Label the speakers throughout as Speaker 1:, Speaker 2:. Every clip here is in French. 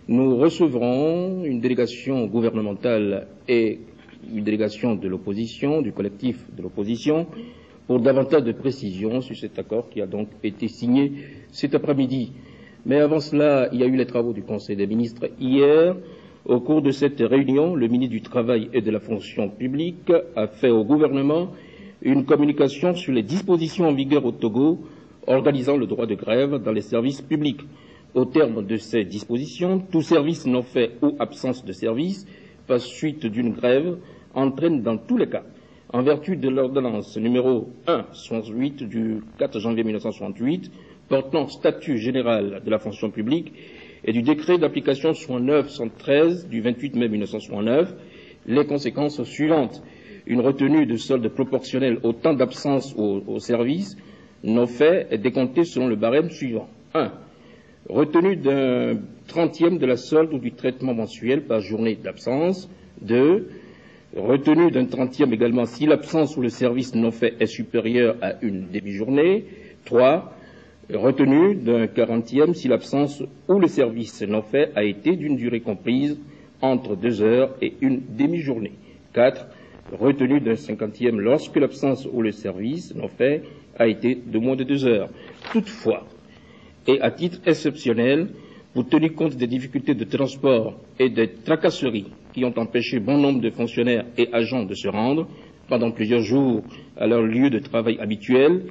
Speaker 1: nous recevrons une délégation gouvernementale et une délégation de l'opposition, du collectif de l'opposition, pour davantage de précisions sur cet accord qui a donc été signé cet après-midi. Mais avant cela, il y a eu les travaux du Conseil des ministres hier. Au cours de cette réunion, le ministre du Travail et de la Fonction publique a fait au gouvernement une communication sur les dispositions en vigueur au Togo organisant le droit de grève dans les services publics. Au terme de ces dispositions, tout service non fait ou absence de service par suite d'une grève entraîne dans tous les cas, en vertu de l'ordonnance numéro 168 du 4 janvier 1968 portant statut général de la fonction publique et du décret d'application 69-113 du 28 mai 1969, les conséquences suivantes. Une retenue de solde proportionnelle au temps d'absence au service non fait est décomptée selon le barème suivant. 1. Retenue d'un 30e de la solde ou du traitement mensuel par journée d'absence. 2. Retenue d'un 30e également si l'absence ou le service non fait est supérieur à une demi-journée. 3. Retenue d'un 40e si l'absence ou le service non fait a été d'une durée comprise entre 2 heures et une demi-journée. 4. Retenue d'un 50e lorsque l'absence ou le service non fait a été de moins de 2 heures. Toutefois, et à titre exceptionnel, pour tenir compte des difficultés de transport et des tracasseries qui ont empêché bon nombre de fonctionnaires et agents de se rendre pendant plusieurs jours à leur lieu de travail habituel,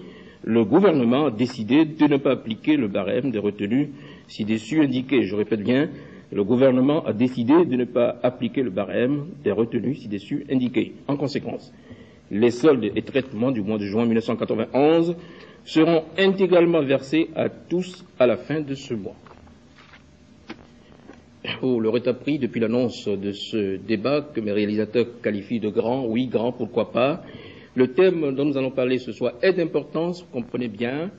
Speaker 1: le gouvernement a décidé de ne pas appliquer le barème des retenues ci-dessus indiqué. Je répète bien, le gouvernement a décidé de ne pas appliquer le barème des retenues ci-dessus indiqué. En conséquence, les soldes et traitements du mois de juin 1991 seront intégralement versés à tous à la fin de ce mois. Vous l'aurez appris depuis l'annonce de ce débat que mes réalisateurs qualifient de grand. Oui, grand, pourquoi pas. Le thème dont nous allons parler ce soir est d'importance, vous comprenez bien,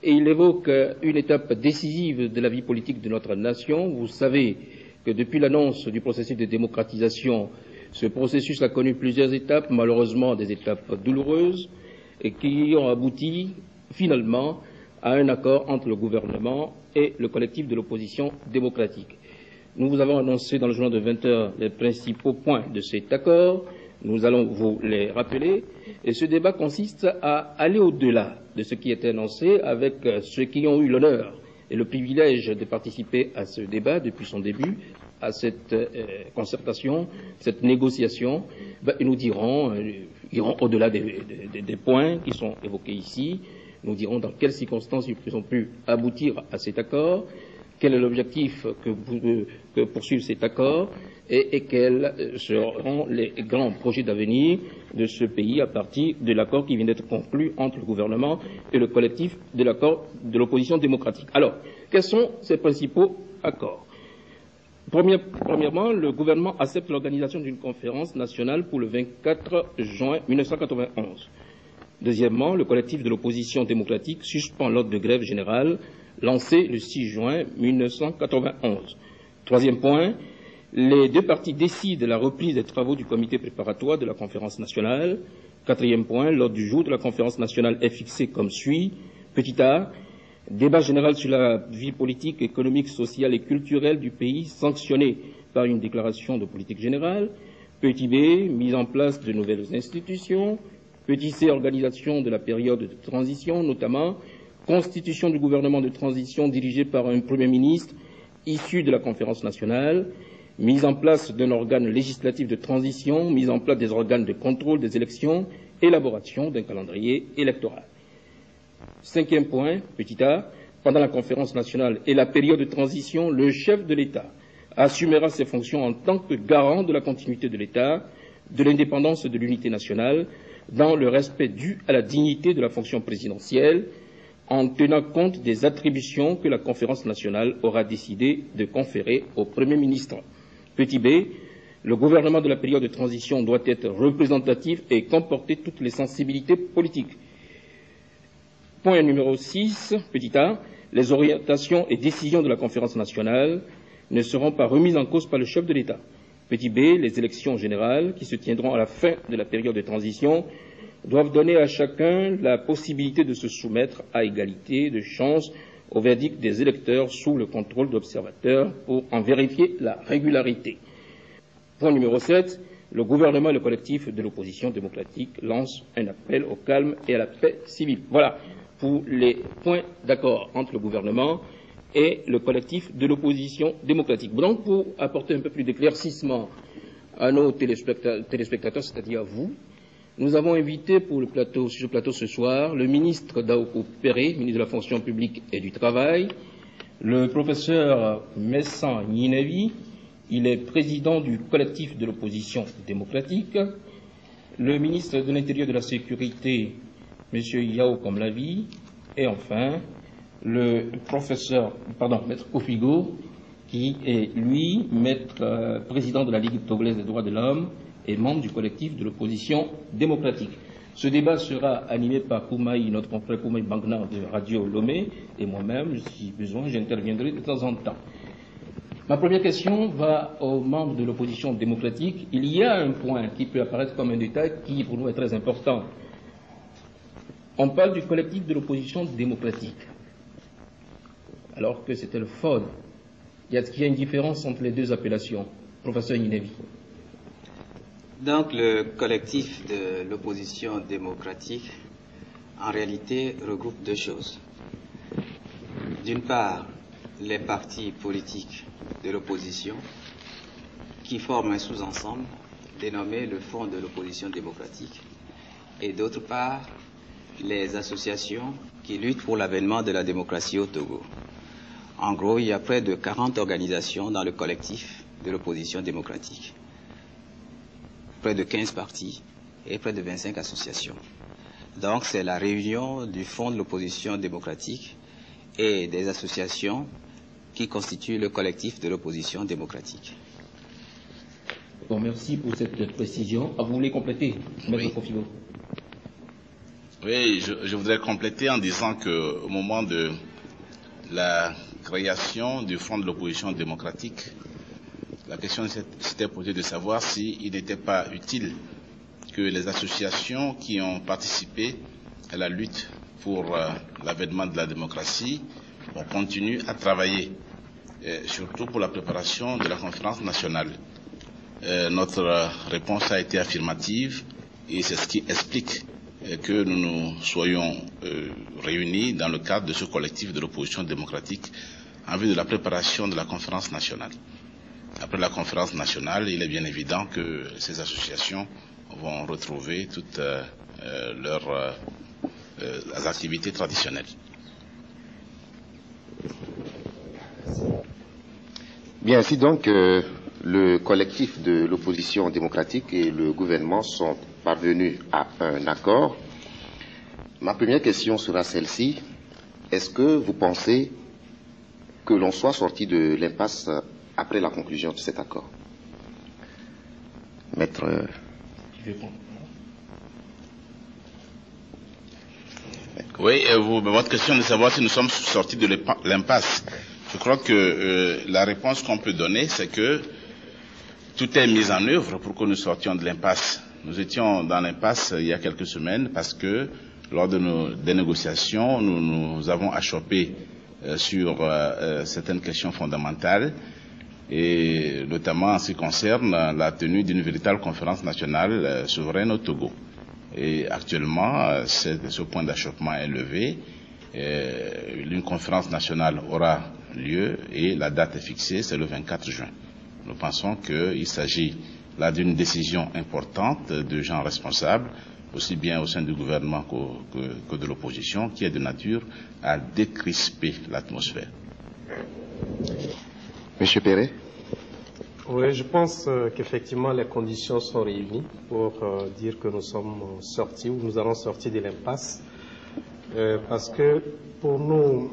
Speaker 1: et il évoque une étape décisive de la vie politique de notre nation. Vous savez que depuis l'annonce du processus de démocratisation, ce processus a connu plusieurs étapes, malheureusement des étapes douloureuses, et qui ont abouti finalement à un accord entre le gouvernement et le collectif de l'opposition démocratique. Nous vous avons annoncé dans le journal de 20 heures les principaux points de cet accord. Nous allons vous les rappeler. Et ce débat consiste à aller au-delà de ce qui était annoncé avec ceux qui ont eu l'honneur et le privilège de participer à ce débat depuis son début, à cette concertation, cette négociation. Ils nous diront, iront au-delà des points qui sont évoqués ici. Nous dirons dans quelles circonstances ils ont pu aboutir à cet accord, quel est l'objectif que poursuit cet accord et quels seront les grands projets d'avenir de ce pays à partir de l'accord qui vient d'être conclu entre le gouvernement et le collectif de l'accord de l'opposition démocratique. Alors, quels sont ces principaux accords? Premièrement, le gouvernement accepte l'organisation d'une conférence nationale pour le 24 juin 1991. Deuxièmement, le collectif de l'opposition démocratique suspend l'ordre de grève générale lancé le 6 juin 1991. Troisième point, les deux parties décident de la reprise des travaux du comité préparatoire de la conférence nationale. Quatrième point, l'ordre du jour de la conférence nationale est fixé comme suit. Petit a, débat général sur la vie politique, économique, sociale et culturelle du pays, sanctionné par une déclaration de politique générale. Petit b, mise en place de nouvelles institutions. Petit c, organisation de la période de transition, notamment constitution du gouvernement de transition dirigé par un Premier ministre issu de la conférence nationale, mise en place d'un organe législatif de transition, mise en place des organes de contrôle des élections, élaboration d'un calendrier électoral. Cinquième point, petit a, pendant la conférence nationale et la période de transition, le chef de l'État assumera ses fonctions en tant que garant de la continuité de l'État, de l'indépendance et de l'unité nationale, dans le respect dû à la dignité de la fonction présidentielle, en tenant compte des attributions que la conférence nationale aura décidé de conférer au Premier ministre. Petit b, le gouvernement de la période de transition doit être représentatif et comporter toutes les sensibilités politiques. Point numéro 6, petit a, les orientations et décisions de la conférence nationale ne seront pas remises en cause par le chef de l'État. Petit b, les élections générales qui se tiendront à la fin de la période de transition doivent donner à chacun la possibilité de se soumettre à égalité de chances au verdict des électeurs sous le contrôle d'observateurs pour en vérifier la régularité. Point numéro 7. Le gouvernement et le collectif de l'opposition démocratique lancent un appel au calme et à la paix civile. Voilà pour les points d'accord entre le gouvernement et le collectif de l'opposition démocratique. Donc, pour apporter un peu plus d'éclaircissement à nos téléspectateurs, c'est-à-dire à vous, nous avons invité sur ce plateau ce soir le ministre Daoko Péré, ministre de la fonction publique et du travail, le professeur Messan Ninevi, il est président du collectif de l'opposition démocratique, le ministre de l'Intérieur et de la Sécurité, M. Yao Komlavi, et enfin le maître Kofigo, qui est, lui, président de la Ligue togolaise des droits de l'homme et membre du collectif de l'opposition démocratique. Ce débat sera animé par Koumaï, notre confrère Koumaï Bangna de Radio Lomé, et moi-même, si besoin, j'interviendrai de temps en temps. Ma première question va aux membres de l'opposition démocratique. Il y a un point qui peut apparaître comme un détail qui, pour nous, est très important. On parle du collectif de l'opposition démocratique, alors que c'était le FOD. Est-ce qu'il y a une différence entre les deux appellations? Professeur Ninevi.
Speaker 2: Donc, le collectif de l'opposition démocratique, en réalité, regroupe deux choses. D'une part, les partis politiques de l'opposition qui forment un sous-ensemble dénommé le Front de l'opposition démocratique, et d'autre part, les associations qui luttent pour l'avènement de la démocratie au Togo. En gros, il y a près de 40 organisations dans le collectif de l'opposition démocratique, près de 15 partis et près de 25 associations. Donc, c'est la réunion du Front de l'opposition démocratique et des associations qui constituent le collectif de l'opposition démocratique.
Speaker 1: Bon, merci pour cette précision. Vous voulez compléter, Maître Kofigo?
Speaker 3: Oui, je voudrais compléter en disant qu'au moment de la création du Front de l'opposition démocratique, la question s'était posée de savoir s'il n'était pas utile que les associations qui ont participé à la lutte pour l'avènement de la démocratie continuent à travailler, surtout pour la préparation de la conférence nationale. Notre réponse a été affirmative et c'est ce qui explique que nous nous soyons réunis dans le cadre de ce collectif de l'opposition démocratique en vue de la préparation de la conférence nationale. Après la conférence nationale, il est bien évident que ces associations vont retrouver toutes leurs activités traditionnelles.
Speaker 4: Bien, ainsi donc, le collectif de l'opposition démocratique et le gouvernement sont parvenus à un accord. Ma première question sera celle-ci. Est-ce que vous pensez que l'on soit sorti de l'impasse après la conclusion de cet accord? Maître...
Speaker 3: Oui, votre question est de savoir si nous sommes sortis de l'impasse. Je crois que la réponse qu'on peut donner, c'est que tout est mis en œuvre pour que nous sortions de l'impasse. Nous étions dans l'impasse il y a quelques semaines parce que lors de des négociations, nous avons achoppé sur certaines questions fondamentales, et notamment en ce qui concerne la tenue d'une véritable conférence nationale souveraine au Togo. Et actuellement, ce point d'achoppement est levé. Une conférence nationale aura lieu et la date est fixée, c'est le 24 juin. Nous pensons qu'il s'agit là d'une décision importante de gens responsables, aussi bien au sein du gouvernement que de l'opposition, qui est de nature à décrisper l'atmosphère.
Speaker 4: Monsieur Perret?
Speaker 5: Oui, je pense qu'effectivement les conditions sont réunies pour dire que nous sommes sortis ou nous allons sortir de l'impasse. Parce que pour nous,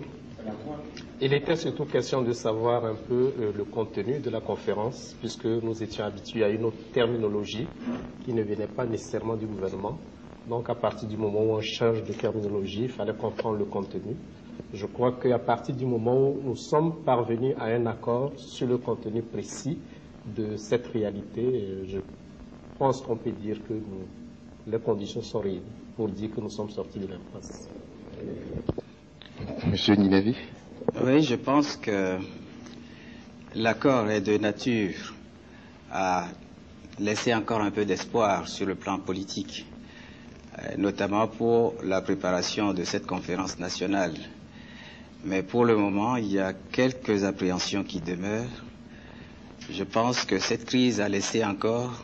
Speaker 5: il était surtout question de savoir un peu le contenu de la conférence, puisque nous étions habitués à une autre terminologie qui ne venait pas nécessairement du gouvernement. Donc à partir du moment où on change de terminologie, il fallait comprendre le contenu. Je crois qu'à partir du moment où nous sommes parvenus à un accord sur le contenu précis de cette réalité, je pense qu'on peut dire que les conditions sont réunies pour dire que nous sommes sortis de l'impasse.
Speaker 4: Monsieur Ninevi?
Speaker 2: Oui, je pense que l'accord est de nature à laisser encore un peu d'espoir sur le plan politique, notamment pour la préparation de cette conférence nationale. Mais pour le moment, il y a quelques appréhensions qui demeurent. Je pense que cette crise a laissé encore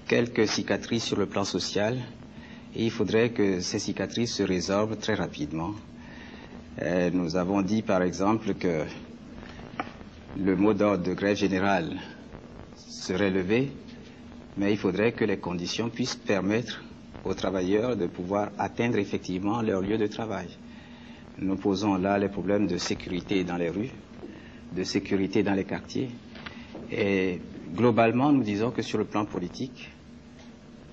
Speaker 2: quelques cicatrices sur le plan social et il faudrait que ces cicatrices se résorbent très rapidement. Nous avons dit par exemple que le mot d'ordre de grève générale serait levé, mais il faudrait que les conditions puissent permettre aux travailleurs de pouvoir atteindre effectivement leur lieu de travail. Nous posons là les problèmes de sécurité dans les rues, de sécurité dans les quartiers. Et globalement, nous disons que sur le plan politique,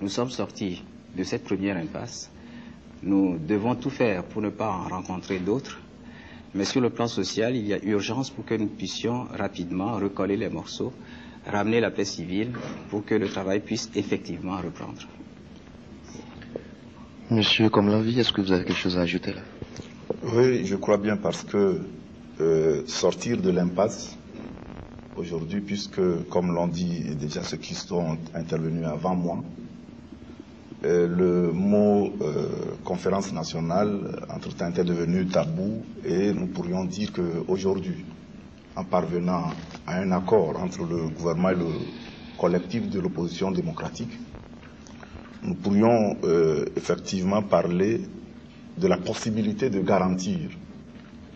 Speaker 2: nous sommes sortis de cette première impasse. Nous devons tout faire pour ne pas en rencontrer d'autres. Mais sur le plan social, il y a urgence pour que nous puissions rapidement recoller les morceaux, ramener la paix civile pour que le travail puisse effectivement reprendre.
Speaker 4: Monsieur Komlanvi, est-ce que vous avez quelque chose à ajouter là?
Speaker 6: Oui, je crois bien parce que sortir de l'impasse aujourd'hui, puisque, comme l'ont dit déjà ceux qui sont intervenus avant moi, le mot conférence nationale, entre-temps, était devenu tabou et nous pourrions dire qu'aujourd'hui, en parvenant à un accord entre le gouvernement et le collectif de l'opposition démocratique, nous pourrions effectivement parler de la possibilité de garantir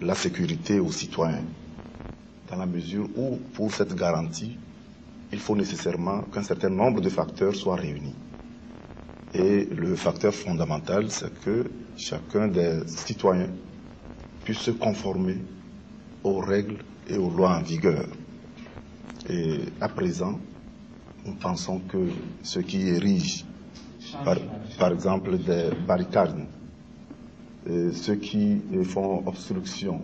Speaker 6: la sécurité aux citoyens, dans la mesure où, pour cette garantie, il faut nécessairement qu'un certain nombre de facteurs soient réunis. Et le facteur fondamental, c'est que chacun des citoyens puisse se conformer aux règles et aux lois en vigueur. Et à présent, nous pensons que ceux qui érigent, par exemple, des barricades, ceux qui font obstruction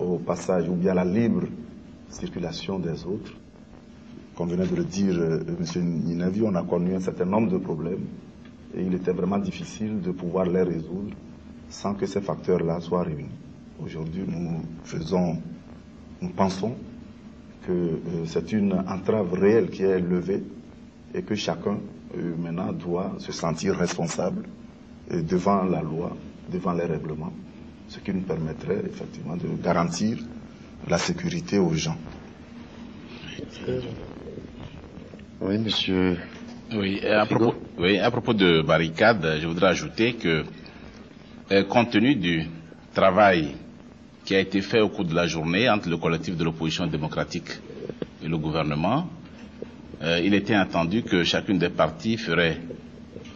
Speaker 6: au passage ou bien à la libre circulation des autres, comme venait de le dire M. Ninavi, on a connu un certain nombre de problèmes et il était vraiment difficile de pouvoir les résoudre sans que ces facteurs-là soient réunis. Aujourd'hui, nous pensons que c'est une entrave réelle qui est levée et que chacun maintenant doit se sentir responsable devant la loi, devant les règlements, ce qui nous permettrait effectivement de garantir la sécurité aux gens.
Speaker 4: Oui, monsieur.
Speaker 3: Oui, à propos de barricades, je voudrais ajouter que, compte tenu du travail qui a été fait au cours de la journée entre le collectif de l'opposition démocratique et le gouvernement, il était attendu que chacune des parties ferait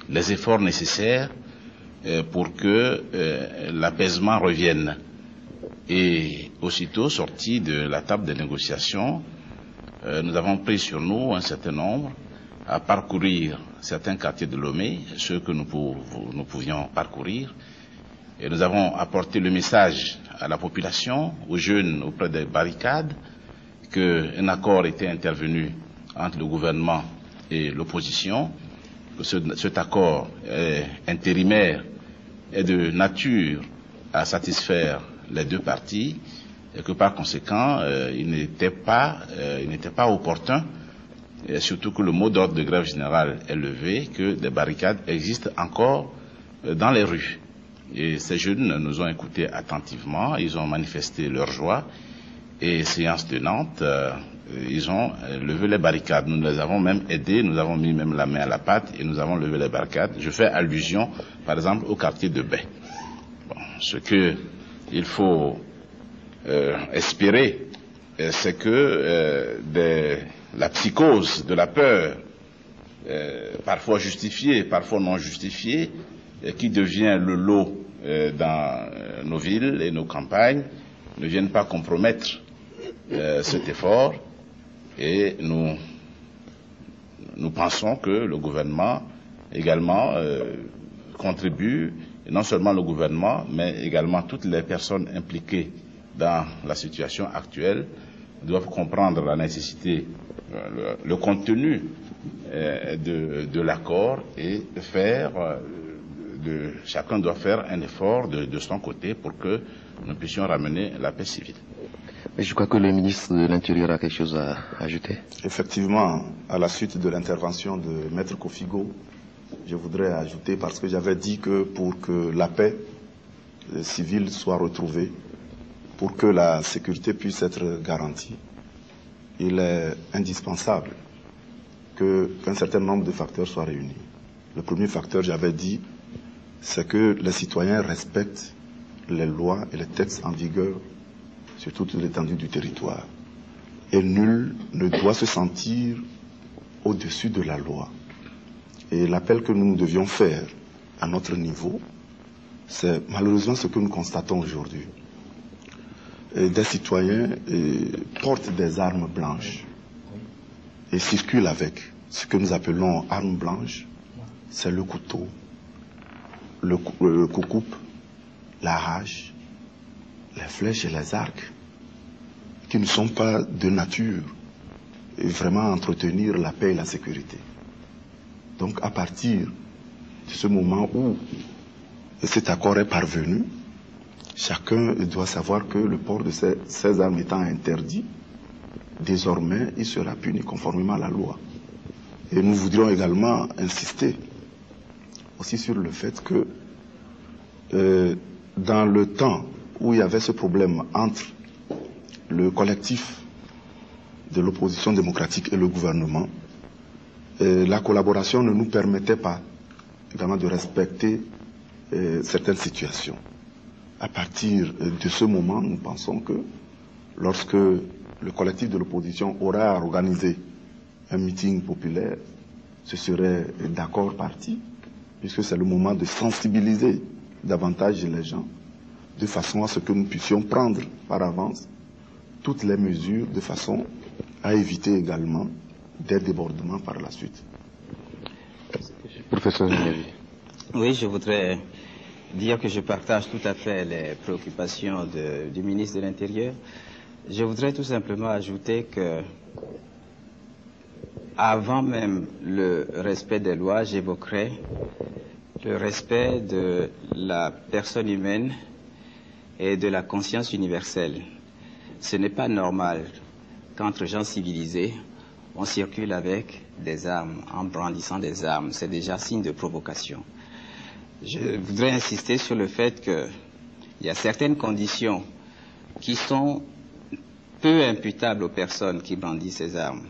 Speaker 3: les efforts nécessaires pour que l'apaisement revienne. Et aussitôt sorti de la table des négociations, nous avons pris sur nous un certain nombre à parcourir certains quartiers de Lomé, ceux que nous pouvions parcourir, et nous avons apporté le message à la population, aux jeunes auprès des barricades, qu'un accord était intervenu entre le gouvernement et l'opposition, que cet accord intérimaire est de nature à satisfaire les deux parties et que par conséquent il n'était pas opportun, et surtout que le mot d'ordre de grève générale est levé, que des barricades existent encore dans les rues. Et ces jeunes nous ont écoutés attentivement, ils ont manifesté leur joie et séance tenante, ils ont levé les barricades. Nous les avons même aidés, nous avons mis même la main à la pâte et nous avons levé les barricades. Je fais allusion par exemple au quartier de Baie. Bon, ce que il faut espérer, c'est que la psychose de la peur, parfois justifiée, parfois non justifiée, qui devient le lot dans nos villes et nos campagnes, ne vienne pas compromettre cet effort. Et nous pensons que le gouvernement également contribue, et non seulement le gouvernement, mais également toutes les personnes impliquées dans la situation actuelle doivent comprendre la nécessité, le contenu de l'accord et chacun doit faire un effort de son côté pour que nous puissions ramener la paix civile.
Speaker 4: Mais je crois que le ministre de l'Intérieur a quelque chose à ajouter.
Speaker 6: Effectivement, à la suite de l'intervention de Maître Kofigo, je voudrais ajouter, parce que j'avais dit que pour que la paix civile soit retrouvée, pour que la sécurité puisse être garantie, il est indispensable qu'un certain nombre de facteurs soient réunis. Le premier facteur, j'avais dit, c'est que les citoyens respectent les lois et les textes en vigueur sur toute l'étendue du territoire. Et nul ne doit se sentir au-dessus de la loi. Et l'appel que nous devions faire à notre niveau, c'est malheureusement ce que nous constatons aujourd'hui. Des citoyens portent des armes blanches et circulent avec. Ce que nous appelons armes blanches, c'est le couteau, le coucoupe, la hache, les flèches et les arcs, qui ne sont pas de nature et vraiment entretenir la paix et la sécurité. Donc à partir de ce moment où cet accord est parvenu, chacun doit savoir que le port de ces armes étant interdit, désormais il sera puni conformément à la loi. Et nous voudrions également insister aussi sur le fait que dans le temps où il y avait ce problème entre le collectif de l'opposition démocratique et le gouvernement, la collaboration ne nous permettait pas également de respecter certaines situations. À partir de ce moment, nous pensons que lorsque le collectif de l'opposition aura organisé un meeting populaire, ce serait d'accord parti, puisque c'est le moment de sensibiliser davantage les gens, de façon à ce que nous puissions prendre par avance toutes les mesures de façon à éviter également des débordements par la suite.
Speaker 4: Professeur Nyavi.
Speaker 2: Oui, je voudrais dire que je partage tout à fait les préoccupations du ministre de l'Intérieur. Je voudrais tout simplement ajouter que, avant même le respect des lois, j'évoquerai le respect de la personne humaine et de la conscience universelle. Ce n'est pas normal qu'entre gens civilisés, on circule avec des armes, en brandissant des armes. C'est déjà signe de provocation. Je voudrais insister sur le fait qu'il y a certaines conditions qui sont peu imputables aux personnes qui brandissent ces armes.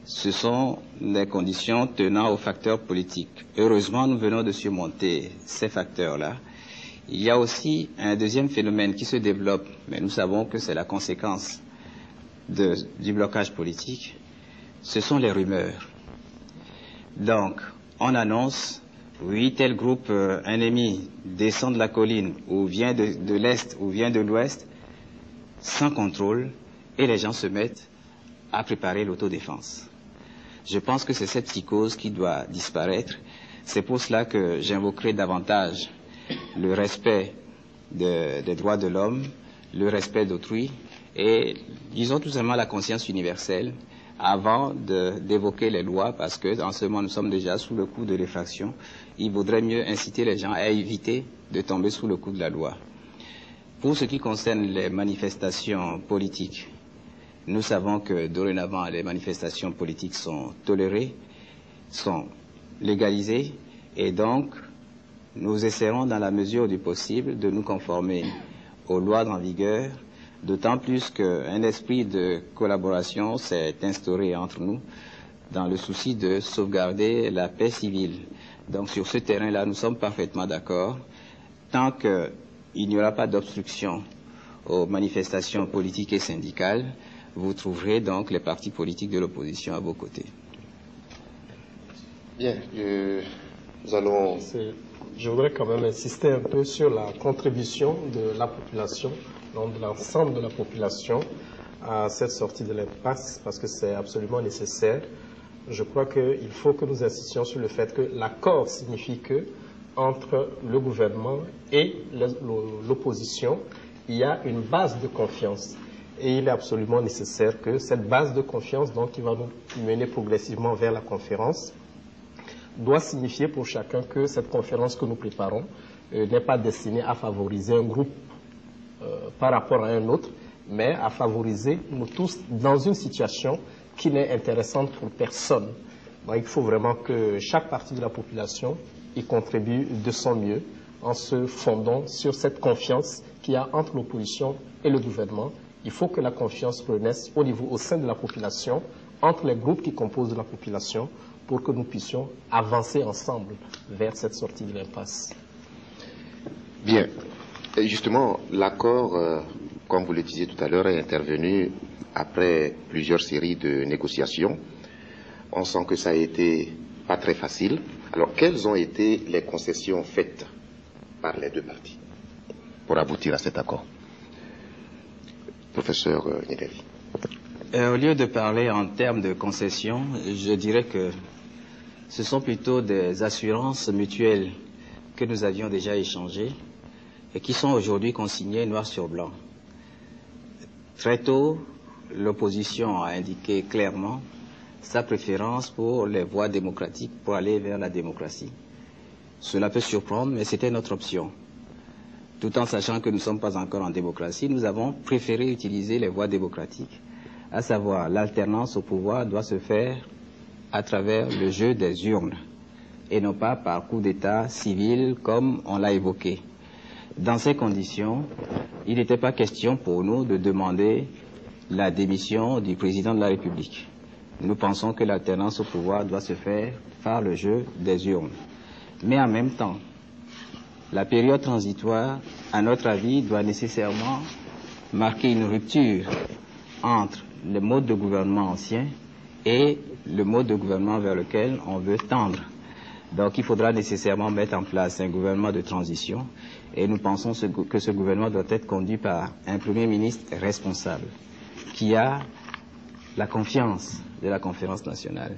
Speaker 2: Ce sont des conditions tenant aux facteurs politiques. Heureusement, nous venons de surmonter ces facteurs-là. Il y a aussi un deuxième phénomène qui se développe, mais nous savons que c'est la conséquence du blocage politique. Ce sont les rumeurs. Donc, on annonce, oui, tel groupe ennemi descend de la colline, ou vient de l'Est, ou vient de l'Ouest, sans contrôle, et les gens se mettent à préparer l'autodéfense. Je pense que c'est cette psychose qui doit disparaître. C'est pour cela que j'invoquerai davantage le respect des droits de l'homme, le respect d'autrui, et disons tout simplement la conscience universelle, avant d'évoquer les lois, parce que en ce moment nous sommes déjà sous le coup de l'effraction. Il vaudrait mieux inciter les gens à éviter de tomber sous le coup de la loi. Pour ce qui concerne les manifestations politiques, nous savons que dorénavant les manifestations politiques sont tolérées, sont légalisées, et donc nous essaierons dans la mesure du possible de nous conformer aux lois en vigueur, d'autant plus qu'un esprit de collaboration s'est instauré entre nous dans le souci de sauvegarder la paix civile. Donc sur ce terrain-là, nous sommes parfaitement d'accord. Tant qu'il n'y aura pas d'obstruction aux manifestations politiques et syndicales, vous trouverez donc les partis politiques de l'opposition à vos côtés.
Speaker 4: Bien, nous allons...
Speaker 5: Je voudrais quand même insister un peu sur la contribution de la population, donc de l'ensemble de la population, à cette sortie de l'impasse, parce que c'est absolument nécessaire. Je crois qu'il faut que nous insistions sur le fait que l'accord signifie que entre le gouvernement et l'opposition, il y a une base de confiance. Et il est absolument nécessaire que cette base de confiance, donc, qui va nous mener progressivement vers la conférence, doit signifier pour chacun que cette conférence que nous préparons n'est pas destinée à favoriser un groupe par rapport à un autre, mais à favoriser nous tous dans une situation qui n'est intéressante pour personne. Donc, il faut vraiment que chaque partie de la population y contribue de son mieux en se fondant sur cette confiance qu'il y a entre l'opposition et le gouvernement. Il faut que la confiance renaisse au sein de la population, entre les groupes qui composent la population, pour que nous puissions avancer ensemble vers cette sortie de l'impasse.
Speaker 4: Bien. Justement, l'accord, comme vous le disiez tout à l'heure, est intervenu après plusieurs séries de négociations. On sent que ça a été pas très facile. Alors, quelles ont été les concessions faites par les deux parties pour aboutir à cet accord? Professeur Nyedeli.
Speaker 2: Au lieu de parler en termes de concessions, je dirais que ce sont plutôt des assurances mutuelles que nous avions déjà échangées et qui sont aujourd'hui consignées noir sur blanc. Très tôt, l'opposition a indiqué clairement sa préférence pour les voies démocratiques pour aller vers la démocratie. Cela peut surprendre, mais c'était notre option. Tout en sachant que nous ne sommes pas encore en démocratie, nous avons préféré utiliser les voies démocratiques, à savoir l'alternance au pouvoir doit se faire à travers le jeu des urnes et non pas par coup d'État civil comme on l'a évoqué. Dans ces conditions, il n'était pas question pour nous de demander la démission du président de la République. Nous pensons que l'alternance au pouvoir doit se faire par le jeu des urnes. Mais en même temps, la période transitoire, à notre avis, doit nécessairement marquer une rupture entre le mode de gouvernement ancien et le mode de gouvernement vers lequel on veut tendre. Donc il faudra nécessairement mettre en place un gouvernement de transition et nous pensons que ce gouvernement doit être conduit par un Premier ministre responsable qui a la confiance de la conférence nationale.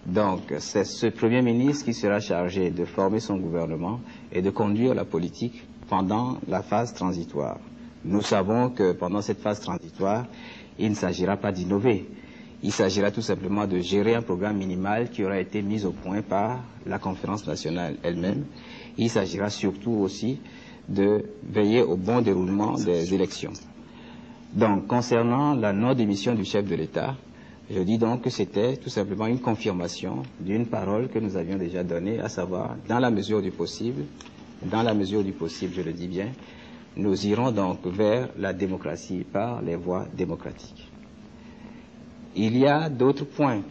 Speaker 2: Donc c'est ce Premier ministre qui sera chargé de former son gouvernement et de conduire la politique pendant la phase transitoire. Nous savons que pendant cette phase transitoire, il ne s'agira pas d'innover. Il s'agira tout simplement de gérer un programme minimal qui aura été mis au point par la conférence nationale elle-même. Il s'agira surtout aussi de veiller au bon déroulement des élections. Donc, concernant la non-démission du chef de l'État, je dis donc que c'était tout simplement une confirmation d'une parole que nous avions déjà donnée, à savoir, dans la mesure du possible, je le dis bien, nous irons donc vers la démocratie par les voies démocratiques. Il y a d'autres points,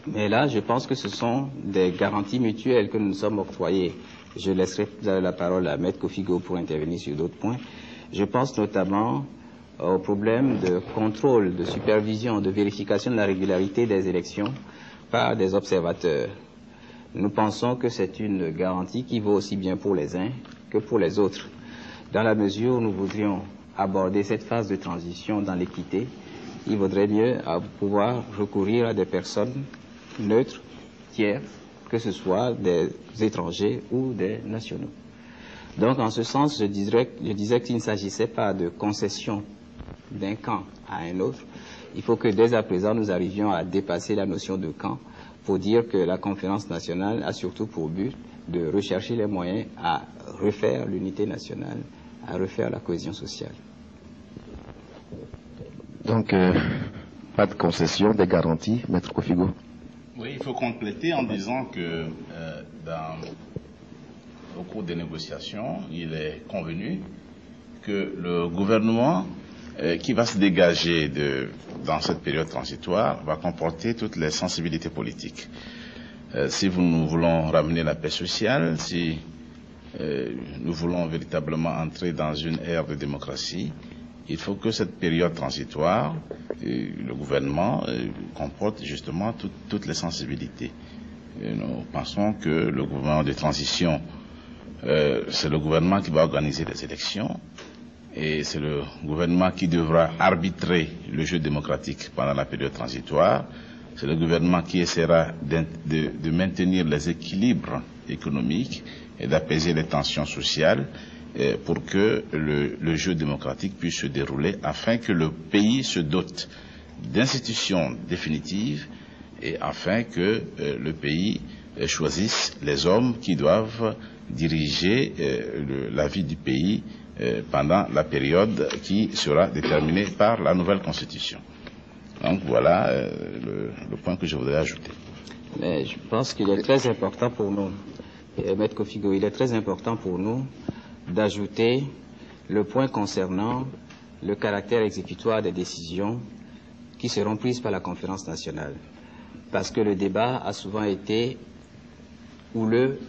Speaker 2: mais là, je pense que ce sont des garanties mutuelles que nous nous sommes octroyées. Je laisserai la parole à Maître Kofigo pour intervenir sur d'autres points. Je pense notamment au problème de contrôle, de supervision, de vérification de la régularité des élections par des observateurs. Nous pensons que c'est une garantie qui vaut aussi bien pour les uns que pour les autres. Dans la mesure où nous voudrions aborder cette phase de transition dans l'équité, il vaudrait mieux pouvoir recourir à des personnes neutres, tiers, que ce soit des étrangers ou des nationaux. Donc, en ce sens, je disais qu'il ne s'agissait pas de concession d'un camp à un autre. Il faut que dès à présent, nous arrivions à dépasser la notion de camp pour dire que la conférence nationale a surtout pour but de rechercher les moyens à refaire l'unité nationale, à refaire la cohésion sociale.
Speaker 4: Donc, pas de concession, des garanties, Maître Kofigo?
Speaker 3: Oui, il faut compléter en disant que au cours des négociations, il est convenu que le gouvernement qui va se dégager dans cette période transitoire va comporter toutes les sensibilités politiques. Si nous voulons ramener la paix sociale, si nous voulons véritablement entrer dans une ère de démocratie, il faut que cette période transitoire, le gouvernement comporte justement toutes les sensibilités. Et nous pensons que le gouvernement de transition, c'est le gouvernement qui va organiser les élections et c'est le gouvernement qui devra arbitrer le jeu démocratique pendant la période transitoire. C'est le gouvernement qui essaiera de maintenir les équilibres économiques et d'apaiser les tensions sociales pour que le jeu démocratique puisse se dérouler afin que le pays se dote d'institutions définitives et afin que le pays choisisse les hommes qui doivent diriger la vie du pays pendant la période qui sera déterminée par la nouvelle Constitution. Donc voilà le point que je voudrais ajouter.
Speaker 2: Mais je pense qu'il est très important pour nous, Maître Kofigo, il est très important pour nous d'ajouter le point concernant le caractère exécutoire des décisions qui seront prises par la conférence nationale. Parce que le débat a souvent été houleux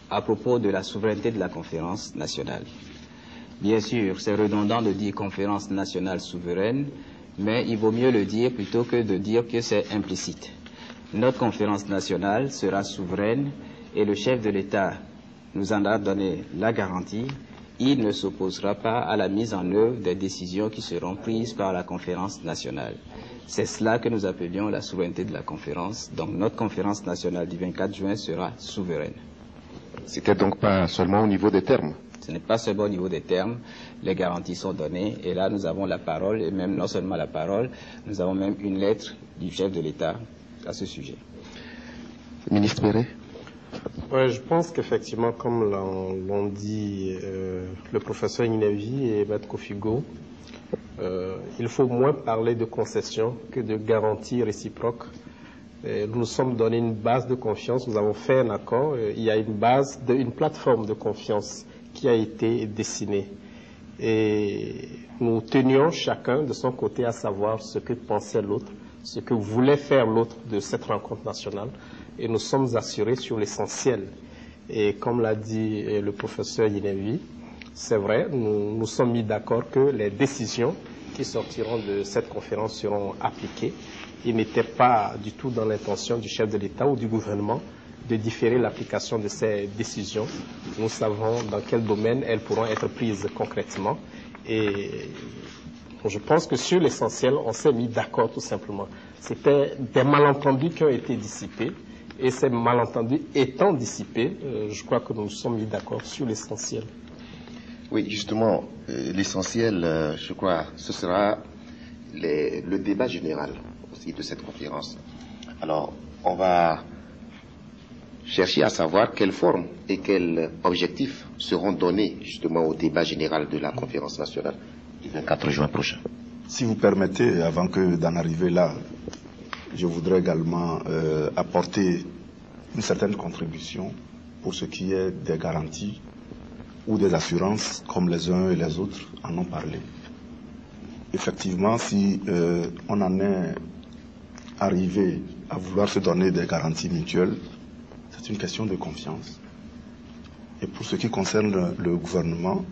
Speaker 2: à propos de la souveraineté de la conférence nationale. Bien sûr, c'est redondant de dire conférence nationale souveraine, mais il vaut mieux le dire plutôt que de dire que c'est implicite. Notre conférence nationale sera souveraine et le chef de l'État nous en a donné la garantie. Il ne s'opposera pas à la mise en œuvre des décisions qui seront prises par la conférence nationale. C'est cela que nous appelions la souveraineté de la conférence. Donc notre conférence nationale du 24 juin sera souveraine.
Speaker 4: C'était donc pas seulement au niveau des termes.
Speaker 2: Ce n'est pas seulement au niveau des termes, les garanties sont données et là nous avons la parole et même non seulement la parole, nous avons même une lettre du chef de l'État à ce sujet.
Speaker 4: Ministre Perret.
Speaker 5: Ouais, je pense qu'effectivement, comme l'ont dit le professeur Inevi et Maître Kofigo, il faut moins parler de concessions que de garanties réciproques. Nous nous sommes donné une base de confiance, nous avons fait un accord, il y a une plateforme de confiance qui a été dessinée. Et nous tenions chacun de son côté à savoir ce que pensait l'autre, ce que voulait faire l'autre de cette rencontre nationale. Et nous sommes assurés sur l'essentiel. Et comme l'a dit le professeur Inevi, c'est vrai, nous nous sommes mis d'accord que les décisions qui sortiront de cette conférence seront appliquées. Il n'était pas du tout dans l'intention du chef de l'État ou du gouvernement de différer l'application de ces décisions. Nous savons dans quel domaine elles pourront être prises concrètement. Et je pense que sur l'essentiel, on s'est mis d'accord tout simplement. C'était des malentendus qui ont été dissipés. Et ces malentendus étant dissipés, je crois que nous nous sommes mis d'accord sur l'essentiel.
Speaker 4: Oui, justement, l'essentiel, je crois, ce sera le débat général aussi de cette conférence. Alors, on va chercher à savoir quelle forme et quels objectifs seront donnés justement au débat général de la conférence nationale du 24 juin prochain.
Speaker 6: Si vous permettez, avant que d'en arriver là, je voudrais également apporter une certaine contribution pour ce qui est des garanties ou des assurances, comme les uns et les autres en ont parlé. Effectivement, si on en est arrivé à vouloir se donner des garanties mutuelles, c'est une question de confiance. Et pour ce qui concerne le gouvernement,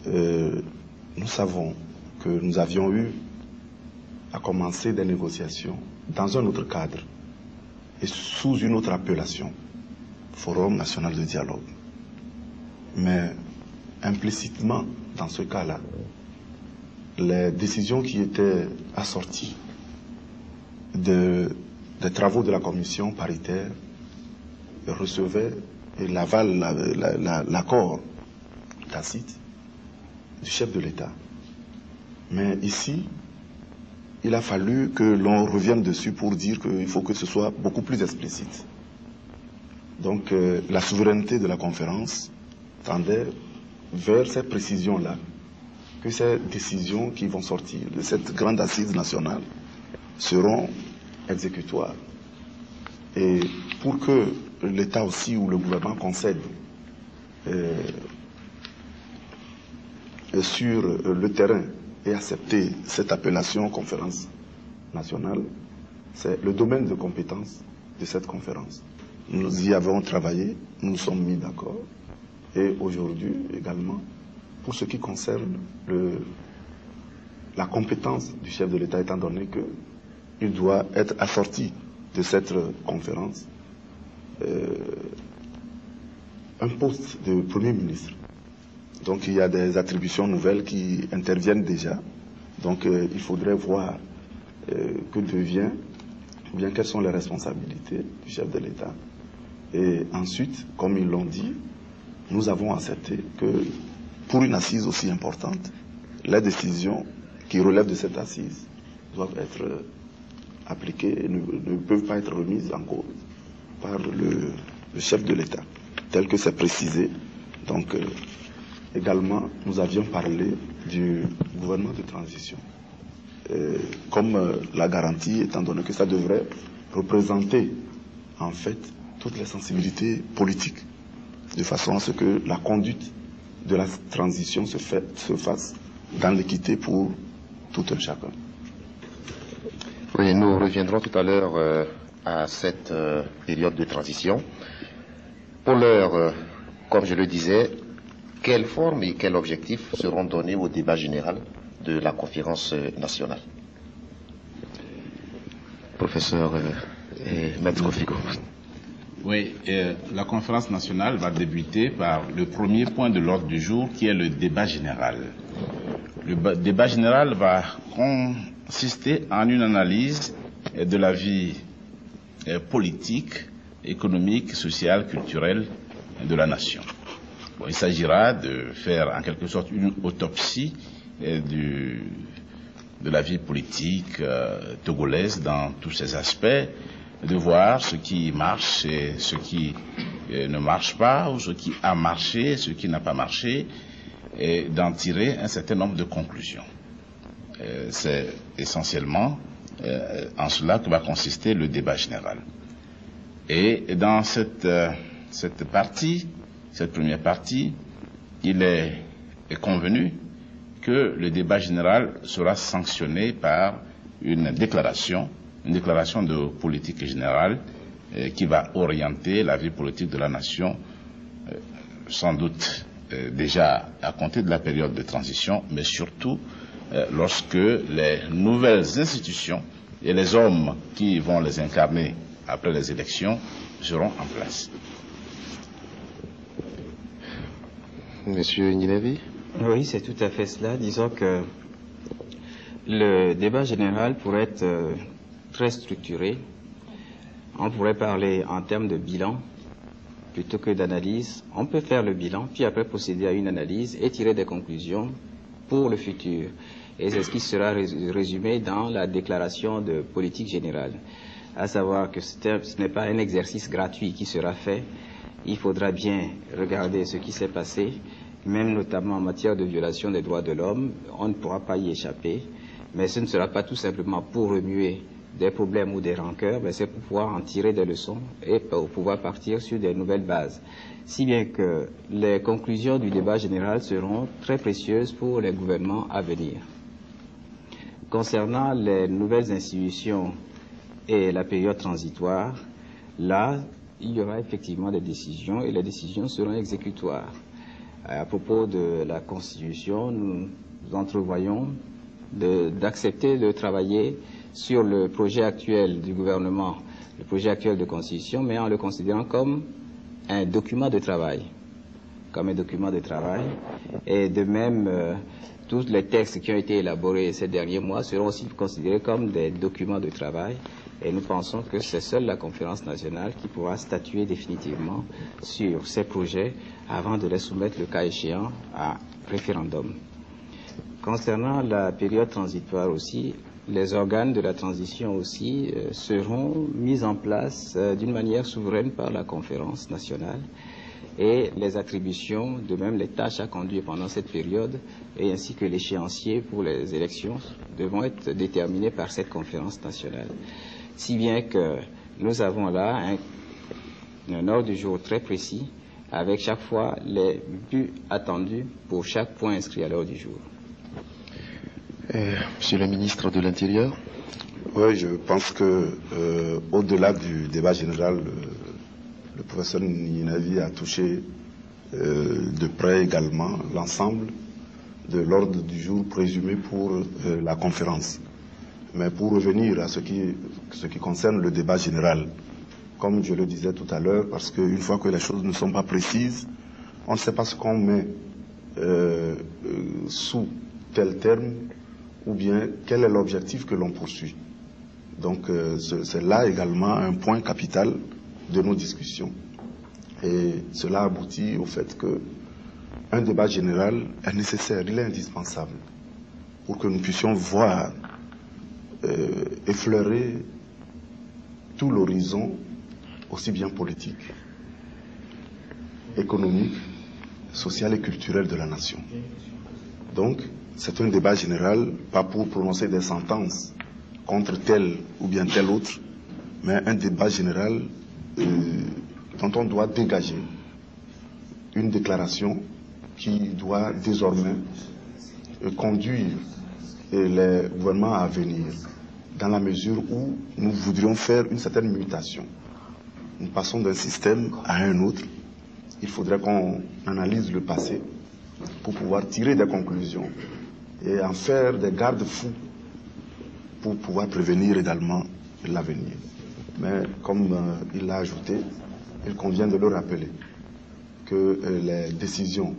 Speaker 6: nous savons que nous avions eu à commencer des négociations dans un autre cadre et sous une autre appellation, Forum national de dialogue. Mais implicitement, dans ce cas-là, les décisions qui étaient assorties des travaux de la commission paritaire recevaient l'accord tacite du chef de l'État. Mais ici, il a fallu que l'on revienne dessus pour dire qu'il faut que ce soit beaucoup plus explicite. Donc la souveraineté de la conférence tendait vers cette précision-là, que ces décisions qui vont sortir de cette grande assise nationale seront exécutoires. Et pour que l'État aussi ou le gouvernement concède sur le terrain et accepter cette appellation conférence nationale, c'est le domaine de compétence de cette conférence. Nous y avons travaillé, nous nous sommes mis d'accord, et aujourd'hui également, pour ce qui concerne la compétence du chef de l'État, étant donné qu'il doit être assorti de cette conférence un poste de Premier ministre. Donc il y a des attributions nouvelles qui interviennent déjà. Donc il faudrait voir que devient, ou bien quelles sont les responsabilités du chef de l'État. Et ensuite, comme ils l'ont dit, nous avons accepté que pour une assise aussi importante, les décisions qui relèvent de cette assise doivent être appliquées et ne peuvent pas être remises en cause par le chef de l'État, tel que c'est précisé donc également, nous avions parlé du gouvernement de transition. Comme la garantie, étant donné que ça devrait représenter en fait toutes les sensibilités politiques, de façon à ce que la conduite de la transition se fasse dans l'équité pour tout un chacun.
Speaker 4: Oui, nous reviendrons tout à l'heure à cette période de transition. Pour l'heure, comme je le disais, quelle forme et quels objectifs seront donnés au débat général de la conférence nationale? Professeur Maître Figo.
Speaker 3: Oui, la conférence nationale va débuter par le premier point de l'ordre du jour qui est le débat général. Le débat général va consister en une analyse de la vie politique, économique, sociale, culturelle de la nation. Bon, il s'agira de faire en quelque sorte une autopsie de la vie politique togolaise dans tous ses aspects, de voir ce qui marche et ce qui ne marche pas, ou ce qui a marché, ce qui n'a pas marché, et d'en tirer un certain nombre de conclusions. C'est essentiellement en cela que va consister le débat général. Et dans cette première partie, il est convenu que le débat général sera sanctionné par une déclaration de politique générale qui va orienter la vie politique de la nation, sans doute déjà à compter de la période de transition, mais surtout lorsque les nouvelles institutions et les hommes qui vont les incarner après les élections seront en place.
Speaker 4: Monsieur Nilevi?
Speaker 2: Oui, c'est tout à fait cela. Disons que le débat général pourrait être très structuré. On pourrait parler en termes de bilan plutôt que d'analyse. On peut faire le bilan, puis après procéder à une analyse et tirer des conclusions pour le futur. Et c'est ce qui sera résumé dans la déclaration de politique générale. À savoir que ce n'est pas un exercice gratuit qui sera fait. Il faudra bien regarder ce qui s'est passé, même notamment en matière de violation des droits de l'homme. On ne pourra pas y échapper. Mais ce ne sera pas tout simplement pour remuer des problèmes ou des rancœurs, mais c'est pour pouvoir en tirer des leçons et pour pouvoir partir sur des nouvelles bases. Si bien que les conclusions du débat général seront très précieuses pour les gouvernements à venir. Concernant les nouvelles institutions et la période transitoire, là, il y aura effectivement des décisions et les décisions seront exécutoires. À propos de la Constitution, nous entrevoyons d'accepter de travailler sur le projet actuel du gouvernement, le projet actuel de Constitution, mais en le considérant comme un document de travail. Et de même, tous les textes qui ont été élaborés ces derniers mois seront aussi considérés comme des documents de travail. Et nous pensons que c'est seule la conférence nationale qui pourra statuer définitivement sur ces projets avant de les soumettre, le cas échéant, à référendum. Concernant la période transitoire aussi, les organes de la transition aussi seront mis en place d'une manière souveraine par la conférence nationale et les attributions, de même les tâches à conduire pendant cette période et ainsi que l'échéancier pour les élections devront être déterminés par cette conférence nationale. Si bien que nous avons là un ordre du jour très précis avec chaque fois les buts attendus pour chaque point inscrit à l'ordre du jour.
Speaker 4: Monsieur le ministre de l'Intérieur.
Speaker 6: Oui, je pense que au-delà du débat général, le professeur Ninavi a touché de près également l'ensemble de l'ordre du jour présumé pour la conférence. Mais pour revenir à ce qui concerne le débat général, comme je le disais tout à l'heure, parce qu'une fois que les choses ne sont pas précises, on ne sait pas ce qu'on met sous tel terme, ou bien quel est l'objectif que l'on poursuit. Donc c'est là également un point capital de nos discussions. Et cela aboutit au fait qu'un débat général est nécessaire, il est indispensable pour que nous puissions voir effleurer tout l'horizon, aussi bien politique, économique, sociale et culturelle de la nation. Donc, c'est un débat général, pas pour prononcer des sentences contre tel ou bien tel autre, mais un débat général dont on doit dégager une déclaration qui doit désormais conduire les gouvernements à venir dans la mesure où nous voudrions faire une certaine mutation. Nous passons d'un système à un autre. Il faudrait qu'on analyse le passé pour pouvoir tirer des conclusions et en faire des garde-fous pour pouvoir prévenir également l'avenir. Mais comme il l'a ajouté, il convient de le rappeler que les décisions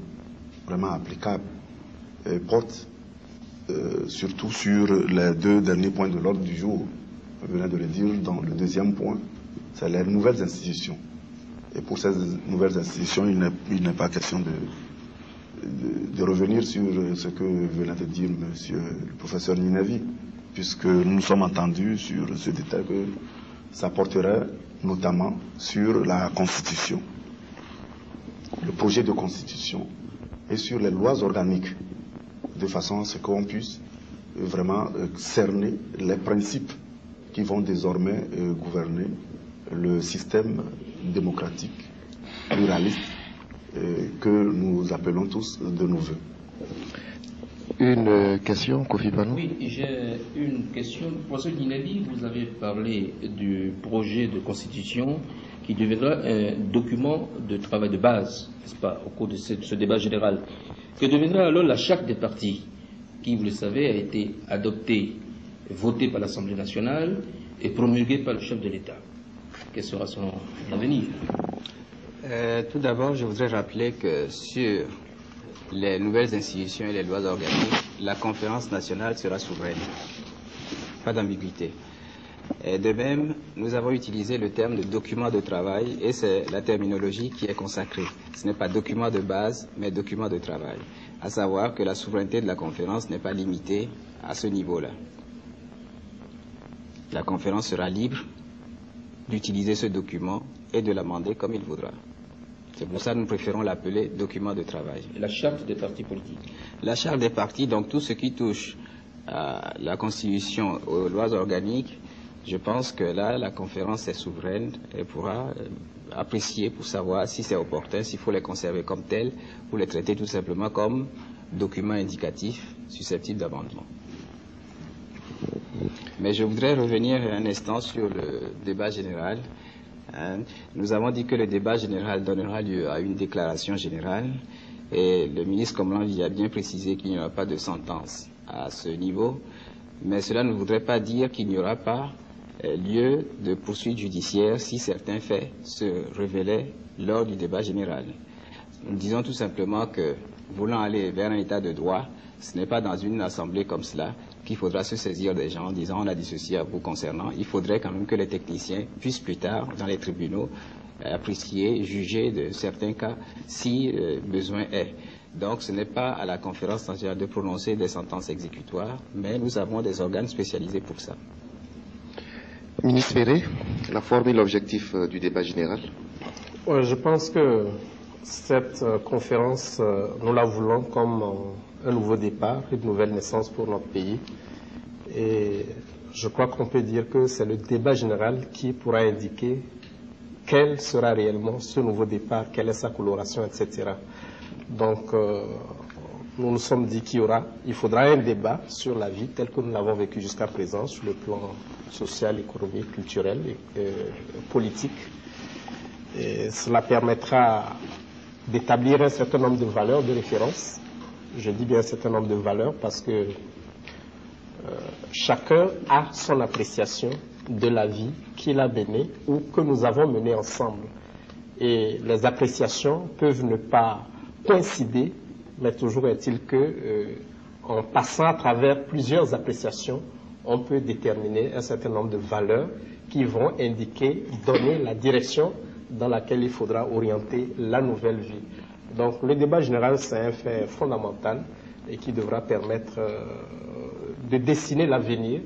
Speaker 6: vraiment applicables portent surtout sur les 2 derniers points de l'ordre du jour. Je viens de le dire dans le 2e point, c'est les nouvelles institutions. Et pour ces nouvelles institutions, il n'est pas question de revenir sur ce que venait de dire monsieur le professeur Ninevi, puisque nous nous sommes entendus sur ce détail que ça porterait notamment sur la Constitution, le projet de Constitution et sur les lois organiques, de façon à ce qu'on puisse vraiment cerner les principes qui vont désormais gouverner le système démocratique, pluraliste, que nous appelons tous de nos voeux.
Speaker 4: Une question, Kofi Panou?
Speaker 1: Oui, j'ai une question. Professeur Ninevi, vous avez parlé du projet de constitution qui deviendra un document de travail de base, n'est-ce pas, au cours de ce débat général. Que deviendra alors la charte des partis, qui, vous le savez, a été adoptée, votée par l'Assemblée nationale et promulguée par le chef de l'État. Quel sera son avenir?
Speaker 2: Tout d'abord, je voudrais rappeler que sur les nouvelles institutions et les lois organiques, la conférence nationale sera souveraine. Pas d'ambiguïté. De même, nous avons utilisé le terme de document de travail et c'est la terminologie qui est consacrée. Ce n'est pas document de base, mais document de travail. À savoir que la souveraineté de la conférence n'est pas limitée à ce niveau-là. La conférence sera libre d'utiliser ce document et de l'amender comme il voudra. C'est pour ça que nous préférons l'appeler document de travail.
Speaker 1: La charte des partis politiques.
Speaker 2: La charte des partis, donc tout ce qui touche à la Constitution, aux lois organiques, je pense que là, la conférence est souveraine et pourra apprécier pour savoir si c'est opportun, s'il faut les conserver comme tels ou les traiter tout simplement comme documents indicatifs susceptibles d'amendement. Mais je voudrais revenir un instant sur le débat général. Nous avons dit que le débat général donnera lieu à une déclaration générale et le ministre Komlan a bien précisé qu'il n'y aura pas de sentence à ce niveau, mais cela ne voudrait pas dire qu'il n'y aura pas lieu de poursuite judiciaire si certains faits se révélaient lors du débat général. Nous disons tout simplement que, voulant aller vers un état de droit, ce n'est pas dans une assemblée comme cela qu'il faudra se saisir des gens en disant on a dit ceci à vous concernant. Il faudrait quand même que les techniciens puissent plus tard, dans les tribunaux, apprécier, juger de certains cas si besoin est. Donc ce n'est pas à la conférence nationale de prononcer des sentences exécutoires, mais nous avons des organes spécialisés pour ça.
Speaker 4: Ministre Ferré, la forme et l'objectif du débat général?
Speaker 5: Je pense que cette conférence, nous la voulons comme un nouveau départ, une nouvelle naissance pour notre pays. Et je crois qu'on peut dire que c'est le débat général qui pourra indiquer quel sera réellement ce nouveau départ, quelle est sa coloration, etc. Donc, nous nous sommes dit il faudra un débat sur la vie telle que nous l'avons vécue jusqu'à présent, sur le plan social, économique, culturel et politique. Et cela permettra d'établir un certain nombre de valeurs de référence. Je dis bien un certain nombre de valeurs parce que chacun a son appréciation de la vie qu'il a menée ou que nous avons menée ensemble. Et les appréciations peuvent ne pas coïncider, mais toujours est-il que, en passant à travers plusieurs appréciations, on peut déterminer un certain nombre de valeurs qui vont indiquer, donner la direction dans laquelle il faudra orienter la nouvelle vie. Donc le débat général, c'est un fait fondamental et qui devra permettre de dessiner l'avenir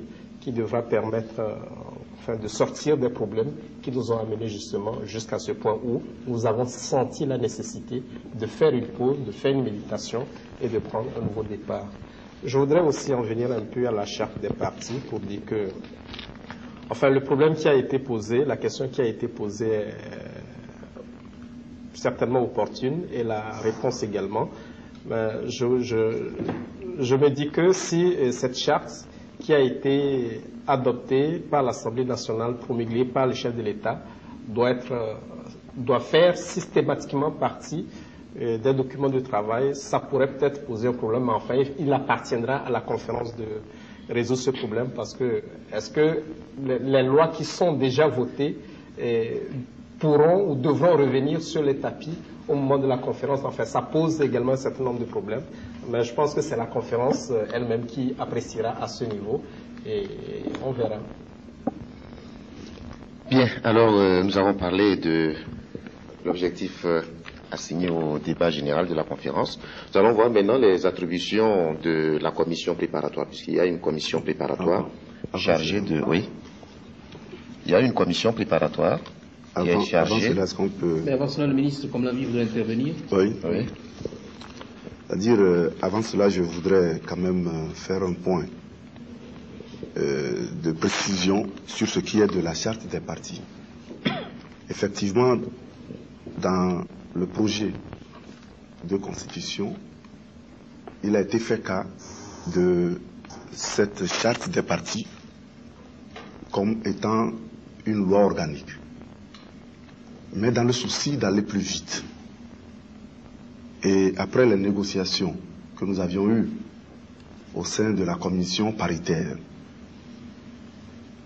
Speaker 5: qui devra permettre de sortir des problèmes qui nous ont amenés justement jusqu'à ce point où nous avons senti la nécessité de faire une pause, de faire une méditation et de prendre un nouveau départ. Je voudrais aussi en venir un peu à la charte des partis pour dire que, le problème qui a été posé, la question qui a été posée est certainement opportune et la réponse également. Je me dis que si cette charte qui a été adoptée par l'Assemblée nationale, promulguée par le chef de l'État, doit faire systématiquement partie des documents de travail, ça pourrait peut-être poser un problème, mais enfin, il appartiendra à la conférence de résoudre ce problème, parce que est-ce que les lois qui sont déjà votées pourront ou devront revenir sur les tapis au moment de la conférence? Enfin, ça pose également un certain nombre de problèmes, mais je pense que c'est la conférence elle-même qui appréciera à ce niveau, et on verra.
Speaker 4: Bien, alors nous avons parlé de l'objectif assigné au débat général de la conférence. Nous allons voir maintenant les attributions de la commission préparatoire, puisqu'il y a une commission préparatoire chargée de... Oui, il y a une commission préparatoire qui est chargée...
Speaker 1: Mais avant cela, le ministre, comme l'a dit, voudrait intervenir.
Speaker 6: Oui. C'est-à-dire, avant cela, je voudrais quand même faire un point de précision sur ce qui est de la charte des partis. Effectivement, dans le projet de constitution, il a été fait cas de cette charte des partis comme étant une loi organique. Mais dans le souci d'aller plus vite, et après les négociations que nous avions eues au sein de la commission paritaire,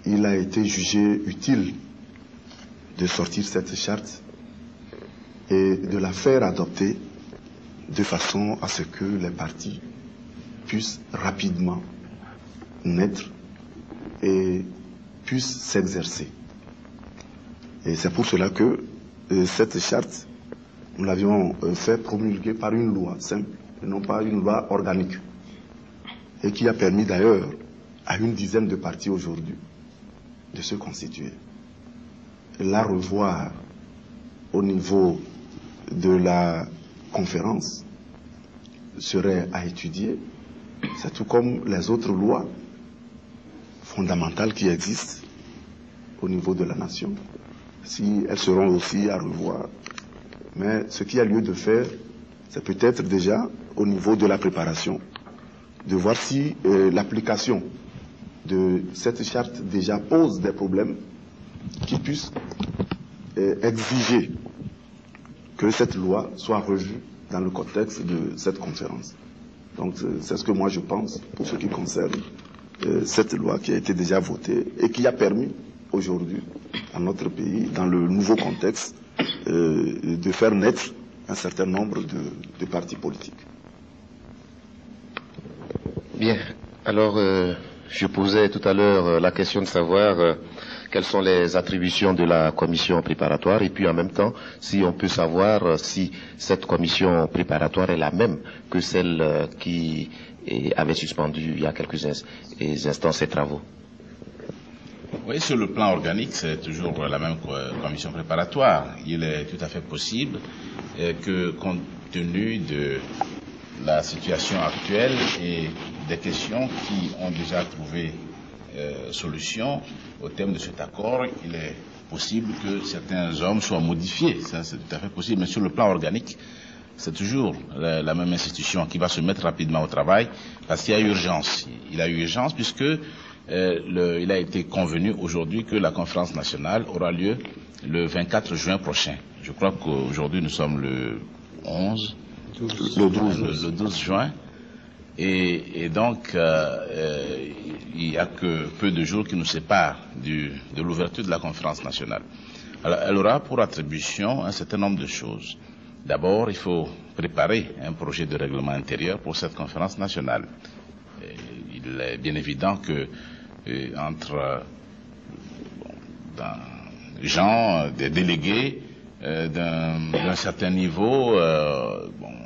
Speaker 6: il a été jugé utile de sortir cette charte et de la faire adopter de façon à ce que les partis puissent rapidement naître et puissent s'exercer. Et c'est pour cela que cette charte, nous l'avions fait promulguer par une loi simple, et non pas une loi organique, et qui a permis d'ailleurs à une dizaine de partis aujourd'hui de se constituer. La revoir au niveau de la conférence serait à étudier. C'est tout comme les autres lois fondamentales qui existent au niveau de la nation. Si elles seront aussi à revoir. Mais ce qu'il y a lieu de faire, c'est peut-être déjà au niveau de la préparation, de voir si l'application de cette charte déjà pose des problèmes qui puissent exiger que cette loi soit revue dans le contexte de cette conférence. Donc c'est ce que moi je pense pour ce qui concerne cette loi qui a été déjà votée et qui a permis aujourd'hui à notre pays, dans le nouveau contexte, de faire naître un certain nombre de partis politiques.
Speaker 4: Bien, alors je posais tout à l'heure la question de savoir quelles sont les attributions de la commission préparatoire, et puis en même temps, si on peut savoir si cette commission préparatoire est la même que celle qui avait suspendu il y a quelques instants ses travaux.
Speaker 3: Oui, sur le plan organique, c'est toujours la même commission préparatoire. Il est tout à fait possible que, compte tenu de la situation actuelle et des questions qui ont déjà trouvé solution au terme de cet accord, il est possible que certains hommes soient modifiés. Ça, c'est tout à fait possible. Mais sur le plan organique, c'est toujours la même institution qui va se mettre rapidement au travail parce qu'il y a urgence. Il y a urgence puisque il a été convenu aujourd'hui que la conférence nationale aura lieu le 24 juin prochain. Je crois qu'aujourd'hui nous sommes le 11, le 12 juin. Et donc, il n'y a que peu de jours qui nous séparent de l'ouverture de la conférence nationale. Alors, elle aura pour attribution un certain nombre de choses. D'abord, il faut préparer un projet de règlement intérieur pour cette conférence nationale. Et il est bien évident que entre des délégués d'un certain niveau,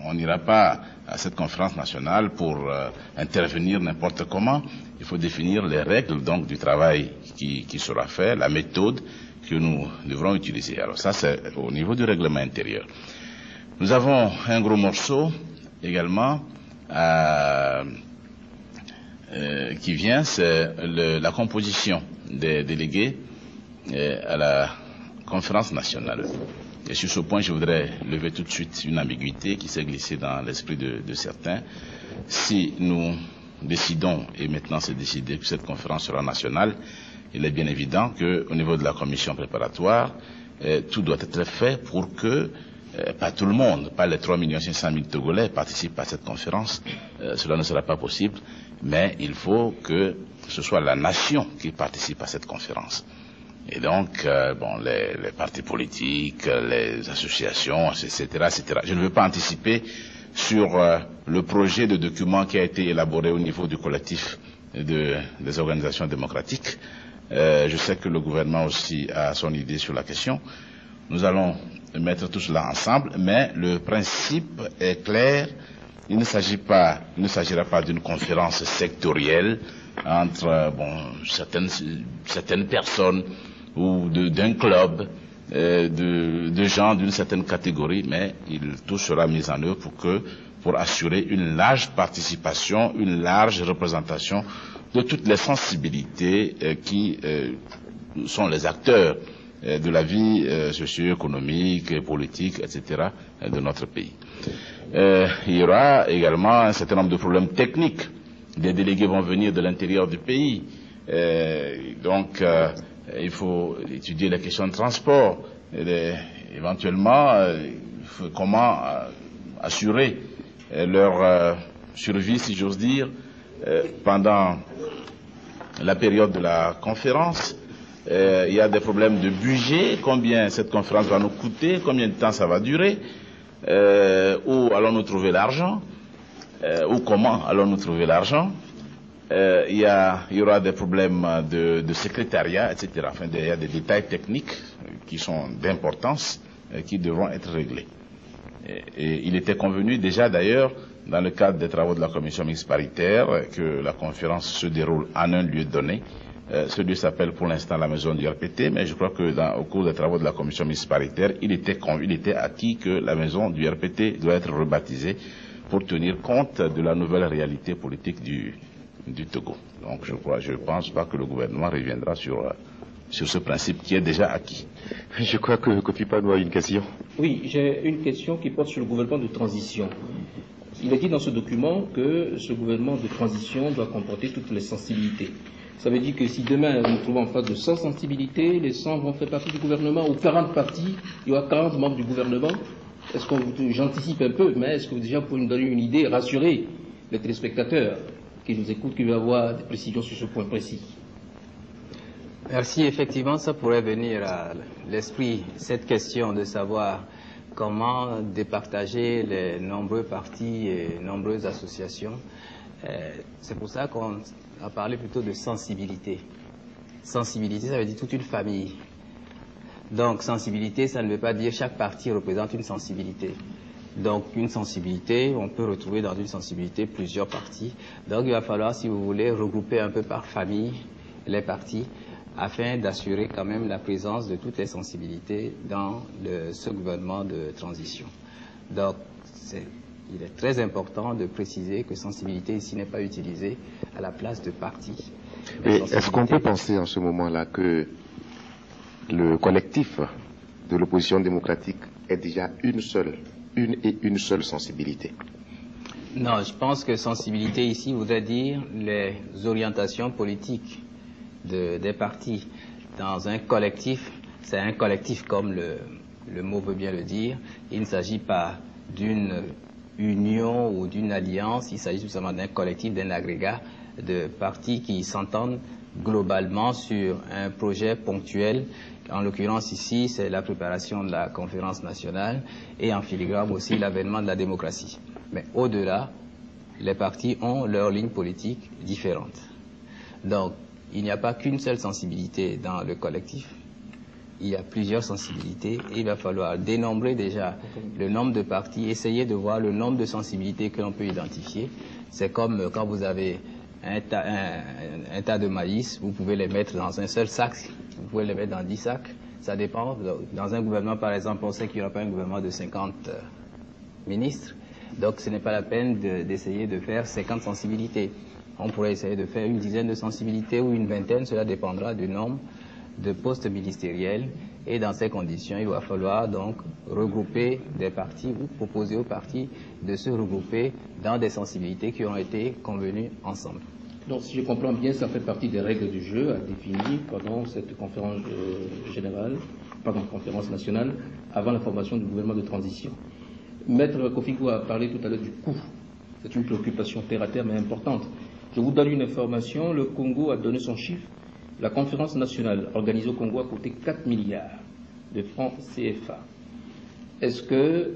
Speaker 3: on n'ira pas à cette conférence nationale pour intervenir n'importe comment. il faut définir les règles donc du travail qui sera fait, la méthode que nous devrons utiliser. Alors ça, c'est au niveau du règlement intérieur. Nous avons un gros morceau également qui vient, c'est la composition des délégués à la conférence nationale. Et sur ce point, je voudrais lever tout de suite une ambiguïté qui s'est glissée dans l'esprit de certains. Si nous décidons, et maintenant c'est décidé, que cette conférence sera nationale, il est bien évident qu'au niveau de la commission préparatoire, tout doit être fait pour que pas tout le monde, pas les 3 500 000 Togolais participent à cette conférence. Cela ne sera pas possible, mais il faut que ce soit la nation qui participe à cette conférence. Et donc, les partis politiques, les associations, etc., etc. Je ne veux pas anticiper sur le projet de document qui a été élaboré au niveau du collectif des organisations démocratiques. Je sais que le gouvernement aussi a son idée sur la question. Nous allons mettre tout cela ensemble, mais le principe est clair. Il ne s'agira pas d'une conférence sectorielle entre certaines personnes ou d'un club, de gens d'une certaine catégorie, mais tout sera mis en œuvre pour assurer une large participation, une large représentation de toutes les sensibilités qui sont les acteurs de la vie socio-économique, politique, etc. de notre pays. Il y aura également un certain nombre de problèmes techniques. Des délégués vont venir de l'intérieur du pays. Donc, il faut étudier les questions de transport. Éventuellement, comment assurer leur survie, si j'ose dire, pendant la période de la conférence. Il y a des problèmes de budget, combien cette conférence va nous coûter, combien de temps ça va durer, où allons-nous trouver l'argent, ou comment allons-nous trouver l'argent. Il y aura des problèmes de secrétariat, etc. Enfin, il y a des détails techniques qui sont d'importance, qui devront être réglés. Et il était convenu déjà d'ailleurs, dans le cadre des travaux de la commission mixte paritaire, que la conférence se déroule en un lieu donné. Ce lieu s'appelle pour l'instant la maison du RPT, mais je crois que au cours des travaux de la commission mixte paritaire, il était acquis que la maison du RPT doit être rebaptisée pour tenir compte de la nouvelle réalité politique du Togo. Donc je pense pas que le gouvernement reviendra sur ce principe qui est déjà acquis.
Speaker 4: Je crois que Kofi Panou a une question.
Speaker 1: Oui, j'ai une question qui porte sur le gouvernement de transition. Il est dit dans ce document que ce gouvernement de transition doit comporter toutes les sensibilités. Ça veut dire que si demain nous nous trouvons en face de 100 sensibilités, les 100 vont faire partie du gouvernement, ou 40 partis, il y aura 40 membres du gouvernement. J'anticipe un peu, mais est-ce que vous déjà pouvez nous donner une idée, rassurer les téléspectateurs qui nous écoutent, qui veulent avoir des précisions sur ce point précis?
Speaker 7: Merci. Effectivement, ça pourrait venir à l'esprit, cette question de savoir comment départager les nombreux partis et nombreuses associations. C'est pour ça qu'on a parlé plutôt de sensibilité. Sensibilité, ça veut dire toute une famille. Donc, sensibilité, ça ne veut pas dire chaque parti représente une sensibilité. Donc, une sensibilité, on peut retrouver dans une sensibilité plusieurs partis. Donc, il va falloir, si vous voulez, regrouper un peu par famille les partis afin d'assurer quand même la présence de toutes les sensibilités dans ce gouvernement de transition. Donc, il est très important de préciser que sensibilité ici n'est pas utilisée à la place de parti.
Speaker 4: Est-ce qu'on peut penser en ce moment-là que le collectif de l'opposition démocratique est déjà une seule sensibilité?
Speaker 7: Non, je pense que sensibilité ici voudrait dire les orientations politiques des partis. Dans un collectif, c'est un collectif comme le mot veut bien le dire. Il ne s'agit pas d'une union ou d'une alliance, il s'agit tout simplement d'un collectif, d'un agrégat de partis qui s'entendent globalement sur un projet ponctuel. En l'occurrence ici, c'est la préparation de la conférence nationale et en filigrane aussi l'avènement de la démocratie. Mais au-delà, les partis ont leurs lignes politiques différentes. Donc, il n'y a pas qu'une seule sensibilité dans le collectif. Il y a plusieurs sensibilités et il va falloir dénombrer déjà le nombre de partis, essayer de voir le nombre de sensibilités que l'on peut identifier. C'est comme quand vous avez un tas de maïs, vous pouvez les mettre dans un seul sac, vous pouvez les mettre dans 10 sacs, ça dépend. Dans un gouvernement, par exemple, on sait qu'il n'y aura pas un gouvernement de 50 ministres, donc ce n'est pas la peine d'essayer de faire 50 sensibilités. On pourrait essayer de faire une dizaine de sensibilités ou une vingtaine, cela dépendra du nombre de postes ministériels, et dans ces conditions, il va falloir donc regrouper des partis ou proposer aux partis de se regrouper dans des sensibilités qui ont été convenues ensemble.
Speaker 1: Donc, si je comprends bien, ça fait partie des règles du jeu à définir pendant cette conférence conférence nationale, avant la formation du gouvernement de transition. Maître Kofikou a parlé tout à l'heure du coût. C'est une préoccupation terre à terre, mais importante. Je vous donne une information, le Congo a donné son chiffre. La conférence nationale organisée au Congo a coûté 4 milliards de francs CFA. Est-ce que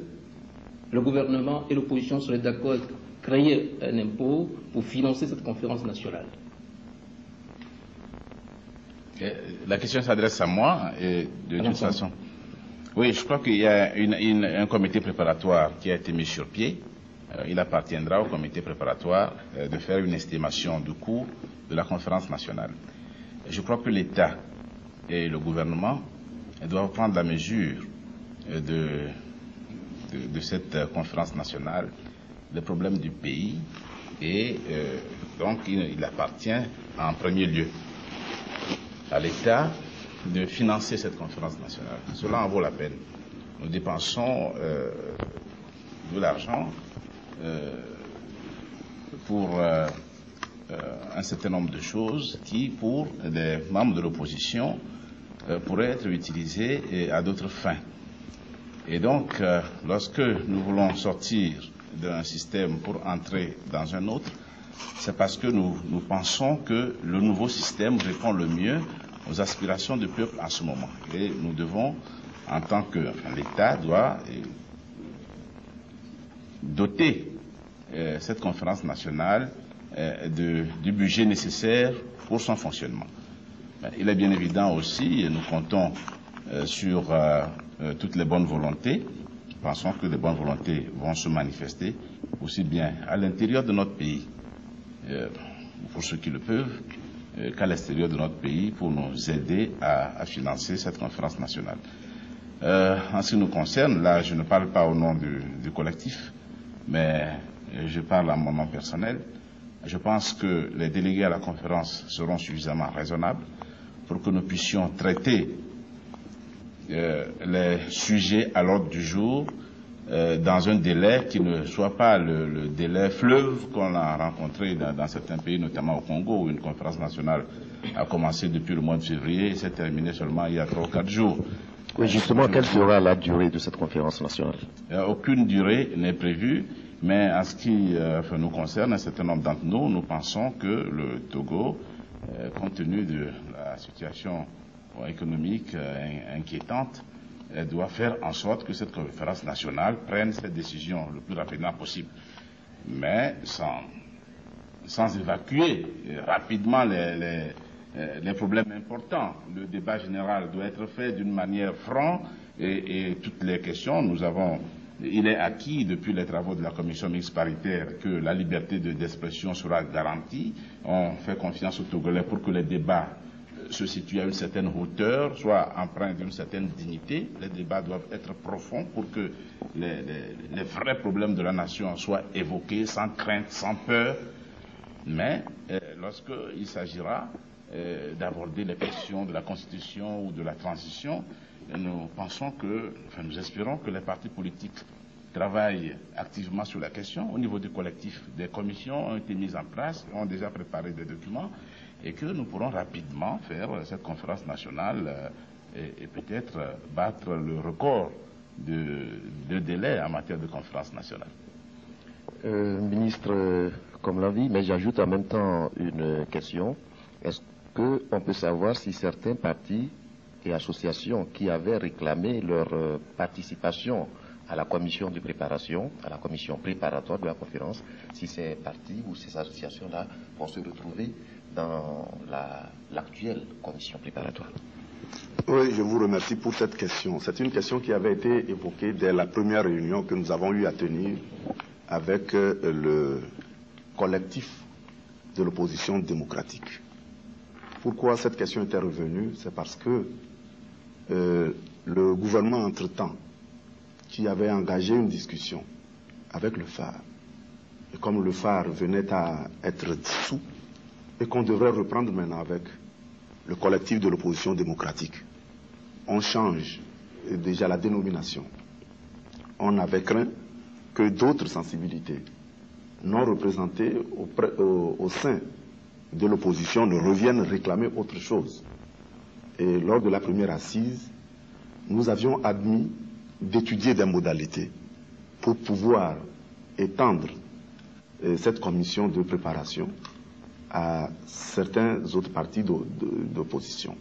Speaker 1: le gouvernement et l'opposition seraient d'accord à créer un impôt pour financer cette conférence nationale?
Speaker 3: La question s'adresse à moi, et de toute façon. Oui, je crois qu'il y a un comité préparatoire qui a été mis sur pied. Il appartiendra au comité préparatoire de faire une estimation du coût de la conférence nationale. Je crois que l'État et le gouvernement doivent prendre la mesure de cette conférence nationale, des problèmes du pays, et donc il appartient en premier lieu à l'État de financer cette conférence nationale. Cela en vaut la peine. Nous dépensons de l'argent pour un certain nombre de choses qui, pour les membres de l'opposition, pourraient être utilisées à d'autres fins. Et donc, lorsque nous voulons sortir d'un système pour entrer dans un autre, c'est parce que nous pensons que le nouveau système répond le mieux aux aspirations du peuple en ce moment. Et nous devons, en tant que l'État doit doter cette conférence nationale du budget nécessaire pour son fonctionnement. Il est bien évident aussi, et nous comptons sur toutes les bonnes volontés. Pensons que les bonnes volontés vont se manifester aussi bien à l'intérieur de notre pays, pour ceux qui le peuvent, qu'à l'extérieur de notre pays, pour nous aider à financer cette conférence nationale. En ce qui nous concerne, là je ne parle pas au nom du collectif, mais je parle à mon nom personnel. Je pense que les délégués à la conférence seront suffisamment raisonnables pour que nous puissions traiter les sujets à l'ordre du jour dans un délai qui ne soit pas le délai fleuve qu'on a rencontré dans certains pays, notamment au Congo, où une conférence nationale a commencé depuis le mois de février et s'est terminée seulement il y a 3 ou 4 jours.
Speaker 4: Oui, justement, quelle sera la durée de cette conférence nationale?
Speaker 3: Aucune durée n'est prévue, mais en ce qui nous concerne, un certain nombre d'entre nous, nous pensons que le Togo, compte tenu de la situation économique inquiétante, doit faire en sorte que cette conférence nationale prenne cette décision le plus rapidement possible, mais sans évacuer rapidement les problèmes importants. Le débat général doit être fait d'une manière franche et toutes les questions, il est acquis depuis les travaux de la commission mixte paritaire que la liberté d'expression sera garantie. On fait confiance aux Togolais pour que les débats se situent à une certaine hauteur, soient empreints d'une certaine dignité. Les débats doivent être profonds pour que les vrais problèmes de la nation soient évoqués sans crainte, sans peur. Mais lorsqu'il s'agira d'aborder les questions de la Constitution ou de la transition, nous espérons que les partis politiques travaillent activement sur la question. Au niveau du collectif, des commissions ont été mises en place, ont déjà préparé des documents, et que nous pourrons rapidement faire cette conférence nationale et peut-être battre le record de délai en matière de conférence nationale.
Speaker 4: Ministre, comme l'a dit, mais j'ajoute en même temps une question. Est-ce qu'on peut savoir si certains partis et associations qui avaient réclamé leur participation à la commission de préparation, à la commission préparatoire de la conférence, si ces partis ou ces associations-là vont se retrouver dans l'actuelle commission préparatoire?
Speaker 8: Oui, je vous remercie pour cette question. C'est une question qui avait été évoquée dès la première réunion que nous avons eu à tenir avec le collectif de l'opposition démocratique. Pourquoi cette question était revenue? C'est parce que le gouvernement entre-temps, qui avait engagé une discussion avec le phare, et comme le phare venait à être dissous, et qu'on devrait reprendre maintenant avec le collectif de l'opposition démocratique, on change déjà la dénomination. On avait craint que d'autres sensibilités non représentées au sein de l'opposition ne reviennent réclamer autre chose. Et lors de la première assise, nous avions admis d'étudier des modalités pour pouvoir étendre cette commission de préparation à certains autres partis d'opposition.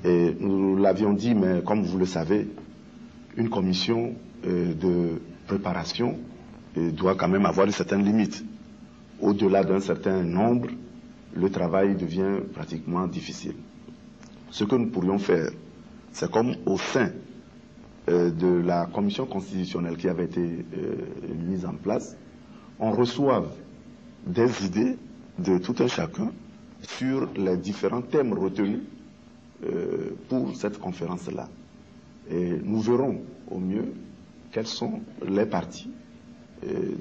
Speaker 8: Et nous l'avions dit, mais comme vous le savez, une commission de préparation doit quand même avoir une certaine limite. Au-delà d'un certain nombre, le travail devient pratiquement difficile. Ce que nous pourrions faire, c'est comme au sein de la commission constitutionnelle qui avait été mise en place, on reçoive des idées de tout un chacun sur les différents thèmes retenus pour cette conférence-là. Et nous verrons au mieux quels sont les partis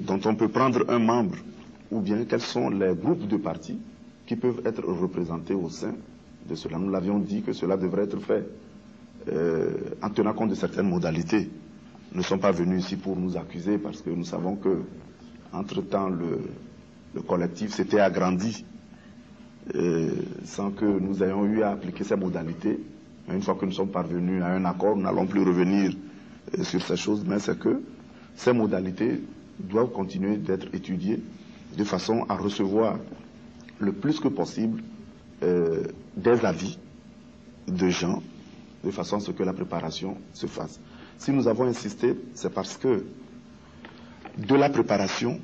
Speaker 8: dont on peut prendre un membre, ou bien quels sont les groupes de partis qui peuvent être représentés au sein de cela. Nous l'avions dit que cela devrait être fait en tenant compte de certaines modalités. Nous ne sommes pas venus ici pour nous accuser parce que nous savons que, entre-temps, le collectif s'était agrandi sans que nous ayons eu à appliquer ces modalités. Mais une fois que nous sommes parvenus à un accord, nous n'allons plus revenir sur ces choses, mais c'est que ces modalités doivent continuer d'être étudiées de façon à recevoir le plus que possible des avis de gens, de façon à ce que la préparation se fasse. Si nous avons insisté, c'est parce que de la préparation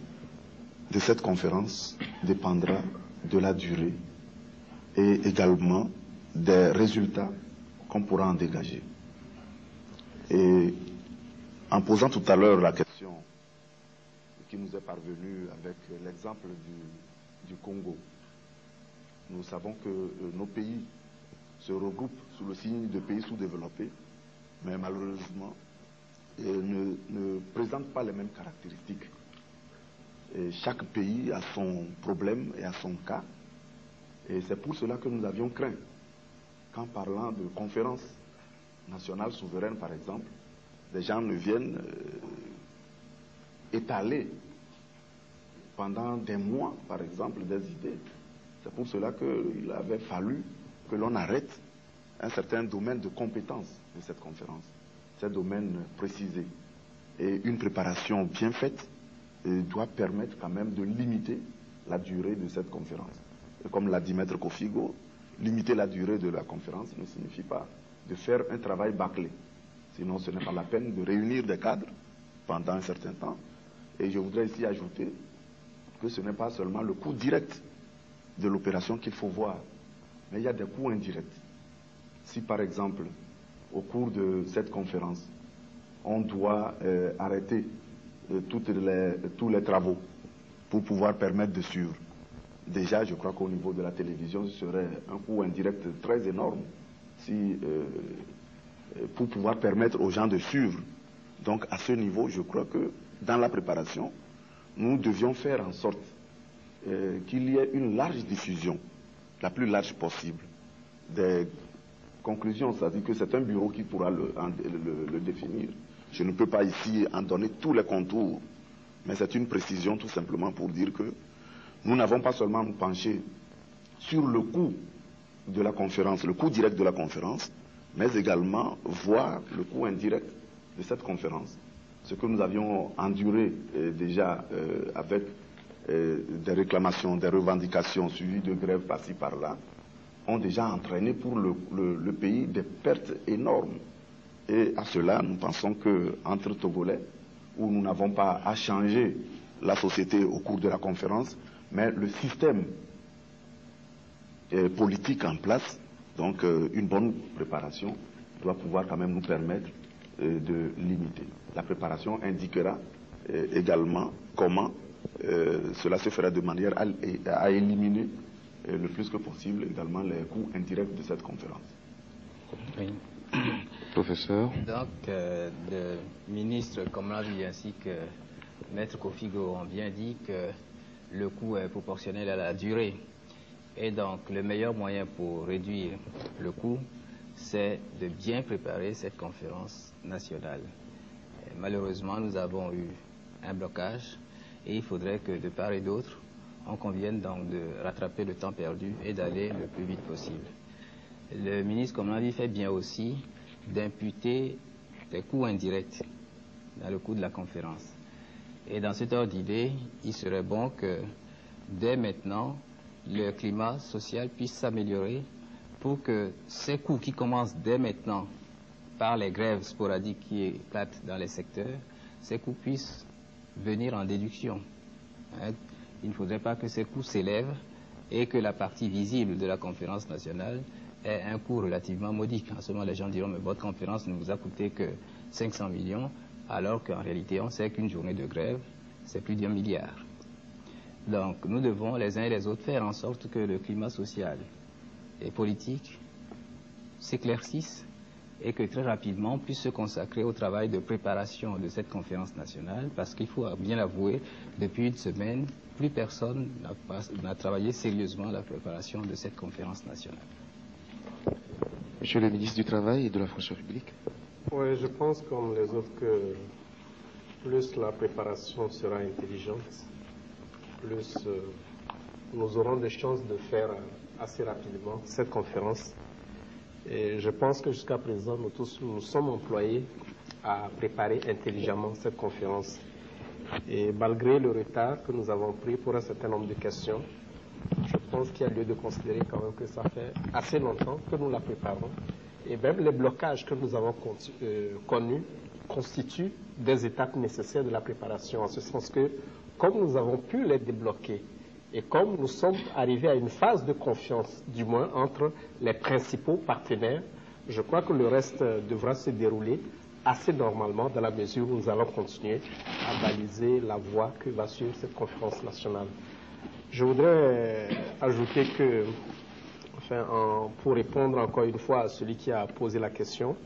Speaker 8: de cette conférence dépendra de la durée et également des résultats qu'on pourra en dégager. Et en posant tout à l'heure la question qui nous est parvenue avec l'exemple du Congo, nous savons que nos pays se regroupent sous le signe de pays sous-développés, mais malheureusement ne présentent pas les mêmes caractéristiques. Et chaque pays a son problème et a son cas, et c'est pour cela que nous avions craint, qu'en parlant de conférence nationale souveraine par exemple, des gens ne viennent étaler pendant des mois par exemple des idées. C'est pour cela qu'il avait fallu que l'on arrête un certain domaine de compétence de cette conférence, ces domaines précisés. Et une préparation bien faite doit permettre quand même de limiter la durée de cette conférence. Et comme l'a dit Maître Kofigo, limiter la durée de la conférence ne signifie pas de faire un travail bâclé. Sinon, ce n'est pas la peine de réunir des cadres pendant un certain temps. Et je voudrais ici ajouter que ce n'est pas seulement le coût direct de l'opération qu'il faut voir, mais il y a des coûts indirects. Si par exemple, au cours de cette conférence, on doit arrêter tous les travaux pour pouvoir permettre de suivre, déjà je crois qu'au niveau de la télévision, ce serait un coût indirect très énorme pour pouvoir permettre aux gens de suivre. Donc à ce niveau, je crois que dans la préparation, nous devions faire en sorte qu'il y ait une large diffusion, la plus large possible, des conclusions, c'est-à-dire que c'est un bureau qui pourra le définir. Je ne peux pas ici en donner tous les contours, mais c'est une précision tout simplement pour dire que nous n'avons pas seulement à nous pencher sur le coût de la conférence, le coût direct de la conférence, mais également voir le coût indirect de cette conférence. Ce que nous avions enduré déjà avec des réclamations, des revendications suivies de grèves par-ci par-là, ont déjà entraîné pour le pays des pertes énormes. Et à cela, nous pensons qu'entre Togolais, où nous n'avons pas à changer la société au cours de la conférence, mais le système politique en place, donc une bonne préparation doit pouvoir quand même nous permettre de limiter. La préparation indiquera également comment cela se fera de manière à éliminer le plus que possible également les coûts indirects de cette conférence.
Speaker 7: Oui.
Speaker 4: Professeur.
Speaker 7: Donc, le ministre Komla-Wille ainsi que Maître Kofigo ont bien dit que le coût est proportionnel à la durée. Et donc, le meilleur moyen pour réduire le coût, c'est de bien préparer cette conférence nationale. Et malheureusement, nous avons eu un blocage et il faudrait que de part et d'autre, on convienne donc de rattraper le temps perdu et d'aller le plus vite possible. Le ministre Komla-Wille fait bien aussi d'imputer des coûts indirects dans le coût de la conférence. Et dans cet ordre d'idée, il serait bon que dès maintenant, le climat social puisse s'améliorer pour que ces coûts qui commencent dès maintenant par les grèves sporadiques qui éclatent dans les secteurs, ces coûts puissent venir en déduction. Il ne faudrait pas que ces coûts s'élèvent et que la partie visible de la conférence nationale ait un coût relativement modique. En ce moment, les gens diront, mais votre conférence ne vous a coûté que 500 millions, alors qu'en réalité, on sait qu'une journée de grève, c'est plus d'1 milliard. Donc, nous devons les uns et les autres faire en sorte que le climat social et politique s'éclaircisse et que très rapidement on puisse se consacrer au travail de préparation de cette conférence nationale, parce qu'il faut bien l'avouer, depuis une semaine, plus personne n'a travaillé sérieusement à la préparation de cette conférence nationale.
Speaker 4: Monsieur le ministre du Travail et de la fonction publique.
Speaker 5: Oui, je pense comme les autres que plus la préparation sera intelligente, plus nous aurons des chances de faire assez rapidement cette conférence. Et je pense que jusqu'à présent, nous tous nous sommes employés à préparer intelligemment cette conférence. Et malgré le retard que nous avons pris pour un certain nombre de questions, je pense qu'il y a lieu de considérer quand même que ça fait assez longtemps que nous la préparons. Et même les blocages que nous avons connus constituent des étapes nécessaires de la préparation, en ce sens que, comme nous avons pu les débloquer, et comme nous sommes arrivés à une phase de confiance, du moins entre les principaux partenaires, je crois que le reste devra se dérouler assez normalement dans la mesure où nous allons continuer à baliser la voie que va suivre cette conférence nationale. Je voudrais ajouter que, enfin, pour répondre encore une fois à celui qui a posé la question,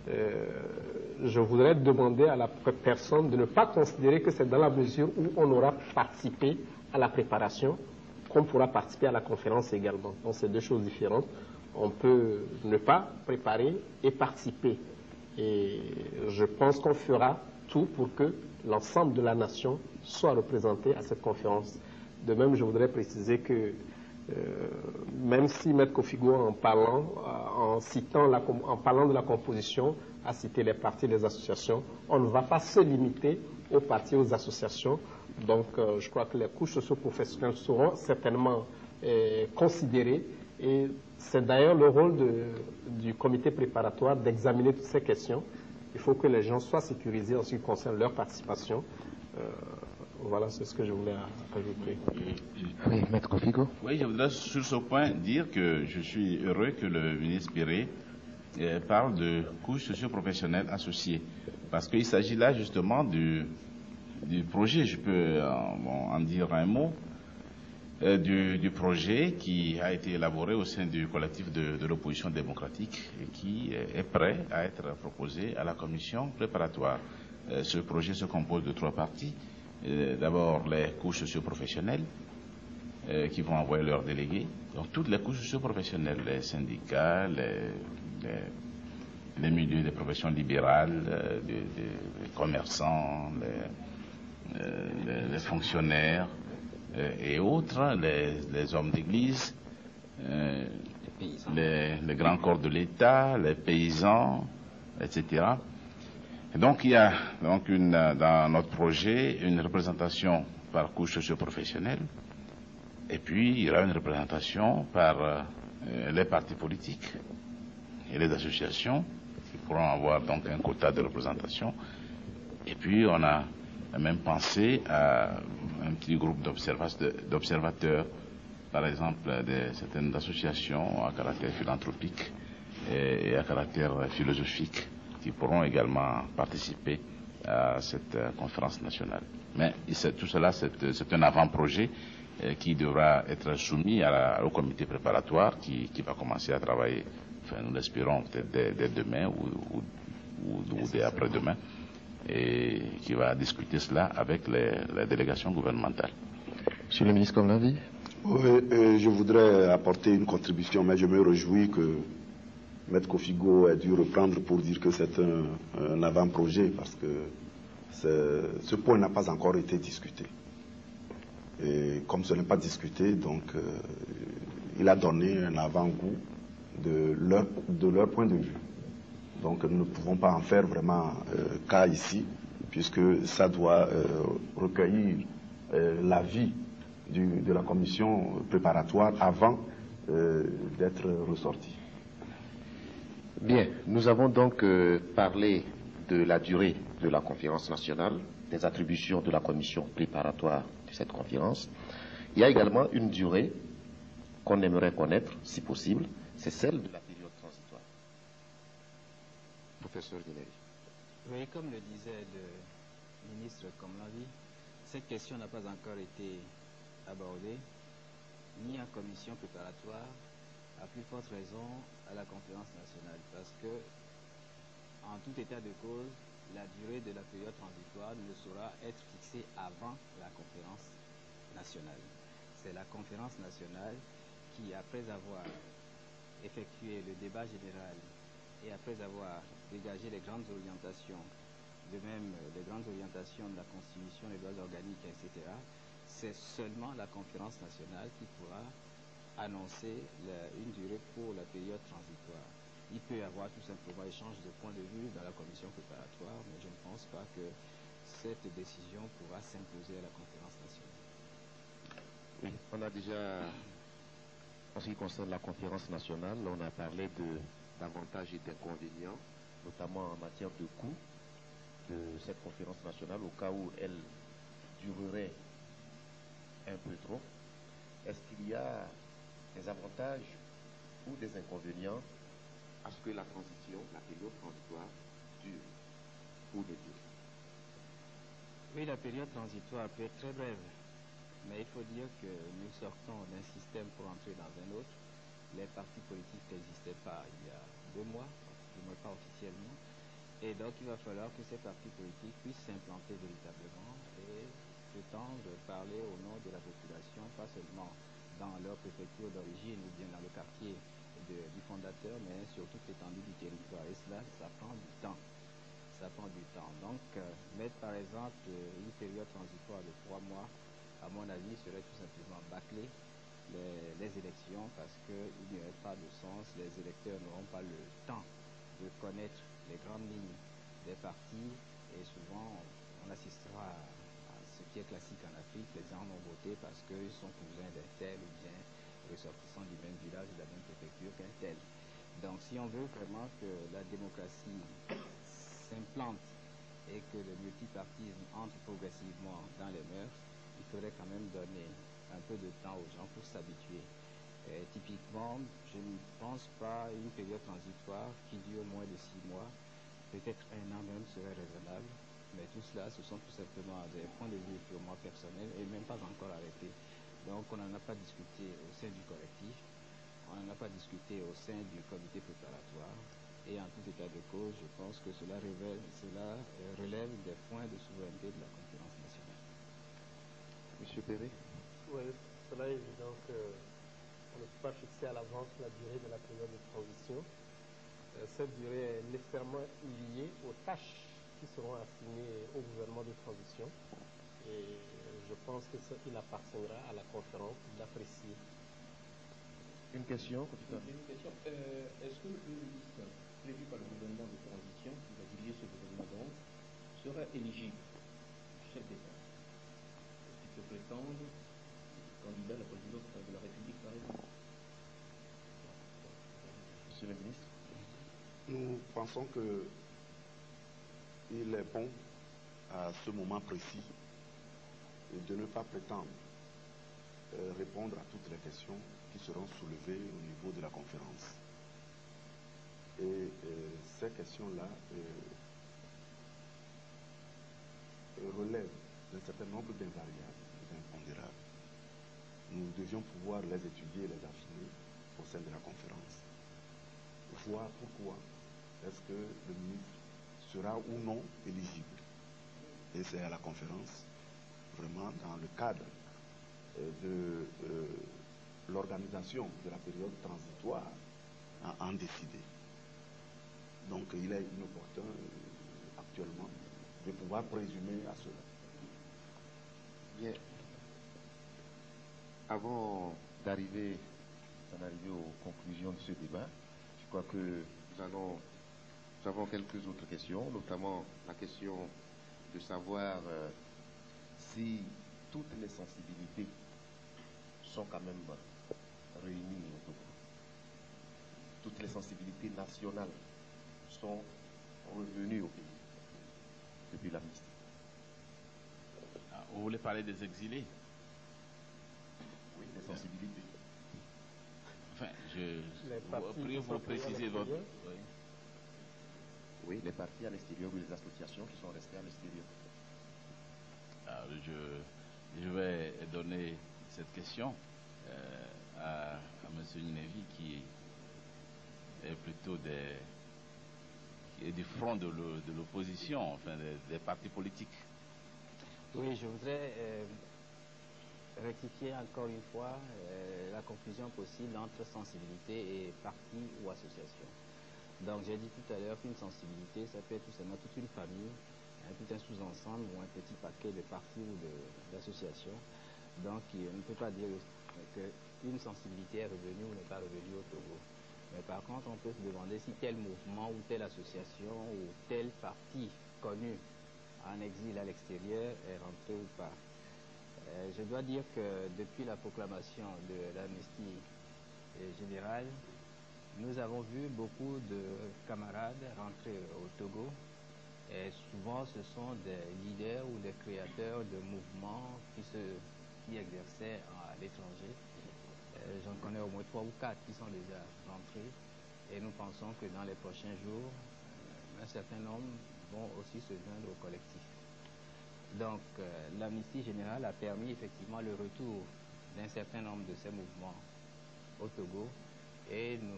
Speaker 5: je voudrais demander à la personne de ne pas considérer que c'est dans la mesure où on aura participé à la préparation qu'on pourra participer à la conférence également. Donc c'est deux choses différentes. On peut ne pas préparer et participer. Et je pense qu'on fera tout pour que l'ensemble de la nation soit représenté à cette conférence. De même, je voudrais préciser que même si M. Kofigo, en parlant de la composition, a cité les partis, les associations, on ne va pas se limiter aux partis, aux associations. Donc, je crois que les couches socio-professionnelles seront certainement considérées. Et c'est d'ailleurs le rôle du comité préparatoire d'examiner toutes ces questions. Il faut que les gens soient sécurisés en ce qui concerne leur participation. Voilà, c'est ce que je voulais ajouter.
Speaker 4: Oui, Maître Kofigo.
Speaker 3: Oui, je voudrais sur ce point dire que je suis heureux que le ministre Piré parle de couches socio-professionnelles associées. Parce qu'il s'agit là justement du projet, je peux en dire un mot, du projet qui a été élaboré au sein du collectif de l'opposition démocratique et qui est prêt à être proposé à la commission préparatoire. Ce projet se compose de 3 parties. D'abord les couches socio-professionnelles qui vont envoyer leurs délégués. Donc toutes les couches socio-professionnelles, les syndicats, les milieux des professions libérales, des commerçants, les fonctionnaires et autres, les hommes d'église, les grands corps de l'État, les paysans, etc. Et donc il y a donc dans notre projet une représentation par couche socio-professionnelle, et puis il y aura une représentation par les partis politiques et les associations qui pourront avoir donc un quota de représentation. Et puis on a même pensé à un petit groupe d'observateurs, par exemple certaines associations à caractère philanthropique et à caractère philosophique, qui pourront également participer à cette conférence nationale. Mais tout cela, c'est un avant-projet qui devra être soumis au comité préparatoire qui va commencer à travailler, enfin, nous l'espérons peut-être dès demain ou dès après-demain, et qui va discuter cela avec les délégations gouvernementales.
Speaker 4: Monsieur le ministre, comme l'a dit.
Speaker 8: Oui, je voudrais apporter une contribution, mais je me réjouis que Maître Kofigo ait dû reprendre pour dire que c'est un avant-projet, parce que ce point n'a pas encore été discuté. Et comme ce n'est pas discuté, donc il a donné un avant-goût de leur point de vue. Donc nous ne pouvons pas en faire vraiment cas ici, puisque ça doit recueillir l'avis de la commission préparatoire avant d'être ressorti.
Speaker 4: Bien, nous avons donc parlé de la durée de la conférence nationale, des attributions de la commission préparatoire de cette conférence. Il y a également une durée qu'on aimerait connaître, si possible, c'est celle de la période transitoire. Professeur Guineri.
Speaker 7: Oui, comme le disait le ministre Komlavi, cette question n'a pas encore été abordée, ni en commission préparatoire, à plus forte raison à la conférence nationale, parce que, en tout état de cause, la durée de la période transitoire ne saura être fixée avant la conférence nationale. C'est la conférence nationale qui, après avoir effectué le débat général et après avoir dégagé les grandes orientations, de même les grandes orientations de la Constitution, les lois organiques, etc., c'est seulement la conférence nationale qui pourra annoncer une durée pour la période transitoire. Il peut y avoir tout simplement échange de points de vue dans la commission préparatoire, mais je ne pense pas que cette décision pourra s'imposer à la conférence nationale.
Speaker 4: Oui, on a déjà, en ce qui concerne la conférence nationale, on a parlé d'avantages et d'inconvénients, notamment en matière de coût de cette conférence nationale, au cas où elle durerait un peu trop. Est-ce qu'il y a des avantages ou des inconvénients à ce que la transition, la période transitoire, dure ou ne dure?
Speaker 7: Oui, la période transitoire peut être très brève, mais il faut dire que nous sortons d'un système pour entrer dans un autre. Les partis politiques n'existaient pas il y a 2 mois, du moins pas officiellement, et donc il va falloir que ces partis politiques puissent s'implanter véritablement et prétendre parler au nom de la population, pas seulement dans leur préfecture d'origine ou bien dans le quartier du fondateur, mais sur toute l'étendue du territoire. Et cela, ça prend du temps. Ça prend du temps. Donc, mettre par exemple une période transitoire de 3 mois, à mon avis, serait tout simplement bâcler les élections parce qu'il n'y aurait pas de sens. Les électeurs n'auront pas le temps de connaître les grandes lignes des partis et souvent on assistera à ce qui est classique en Afrique. Les gens vont voter parce qu'ils sont cousins d'un tel ou bien ressortissants du même village ou de la même préfecture qu'un tel. Donc si on veut vraiment que la démocratie s'implante et que le multipartisme entre progressivement dans les mœurs, il faudrait quand même donner un peu de temps aux gens pour s'habituer. Typiquement, je ne pense pas une période transitoire qui dure moins de 6 mois, peut-être 1 an même serait raisonnable, mais tout cela, ce sont tout simplement des points de vue purement personnels et même pas encore arrêtés. Donc on n'en a pas discuté au sein du collectif, on n'en a pas discuté au sein du comité préparatoire. Et en tout état de cause, je pense que cela relève des points de souveraineté de la conférence nationale.
Speaker 4: Monsieur Perret.
Speaker 5: Oui, cela est évident qu'on ne peut pas fixer à l'avance la durée de la période de transition. Cette durée est nécessairement liée aux tâches qui seront assignées au gouvernement de transition. Et je pense qu'il appartiendra à la conférence d'apprécier.
Speaker 4: Une question.
Speaker 1: Est-ce que le ministre prévu par le gouvernement de transition, qui va diriger ce gouvernement donc, sera éligible chef d'État? Est-ce qu'il peut prétendre candidat à la présidence de la République par exemple?
Speaker 4: Monsieur le ministre.
Speaker 8: Nous pensons qu'il est bon à ce moment précis de ne pas prétendre répondre à toutes les questions qui seront soulevées au niveau de la conférence. Et ces questions-là relèvent d'un certain nombre d'invariables, d'impondérables, nous devions pouvoir les étudier et les affiner au sein de la conférence. Voir pourquoi est-ce que le ministre sera ou non éligible. Et c'est à la conférence, vraiment dans le cadre de l'organisation de la période transitoire, à en décider. Donc il est inopportun actuellement de pouvoir présumer à cela.
Speaker 4: Bien. Avant d'arriver aux conclusions de ce débat, je crois que nous avons quelques autres questions, notamment la question de savoir si toutes les sensibilités sont quand même réunies au Togo. Toutes les sensibilités nationales sont revenues au pays depuis l'amnistie.
Speaker 3: Vous voulez parler des exilés?
Speaker 4: Oui, des sensibilités.
Speaker 3: Enfin, je prie vous préciser votre... Oui.
Speaker 4: Oui, les partis à l'extérieur ou les associations qui sont restées à l'extérieur.
Speaker 3: Alors, je vais donner cette question à M. Ninevi qui est plutôt qui est du front de l'opposition, enfin des partis politiques.
Speaker 7: Oui, je voudrais rectifier encore une fois la confusion possible entre sensibilité et parti ou association. Donc j'ai dit tout à l'heure qu'une sensibilité, ça peut être tout simplement toute une famille, tout un sous-ensemble ou un petit paquet de partis ou d'associations. Donc on ne peut pas dire qu'une sensibilité est revenue ou n'est pas revenue au Togo. Mais par contre, on peut se demander si tel mouvement ou telle association ou tel parti connu en exil à l'extérieur est rentré ou pas. Je dois dire que depuis la proclamation de l'amnistie générale, nous avons vu beaucoup de camarades rentrer au Togo et souvent ce sont des leaders ou des créateurs de mouvements qui exerçaient à l'étranger. J'en connais au moins 3 ou 4 qui sont déjà rentrés et nous pensons que dans les prochains jours, un certain nombre vont aussi se joindre au collectif. Donc l'amnistie générale a permis effectivement le retour d'un certain nombre de ces mouvements au Togo et nous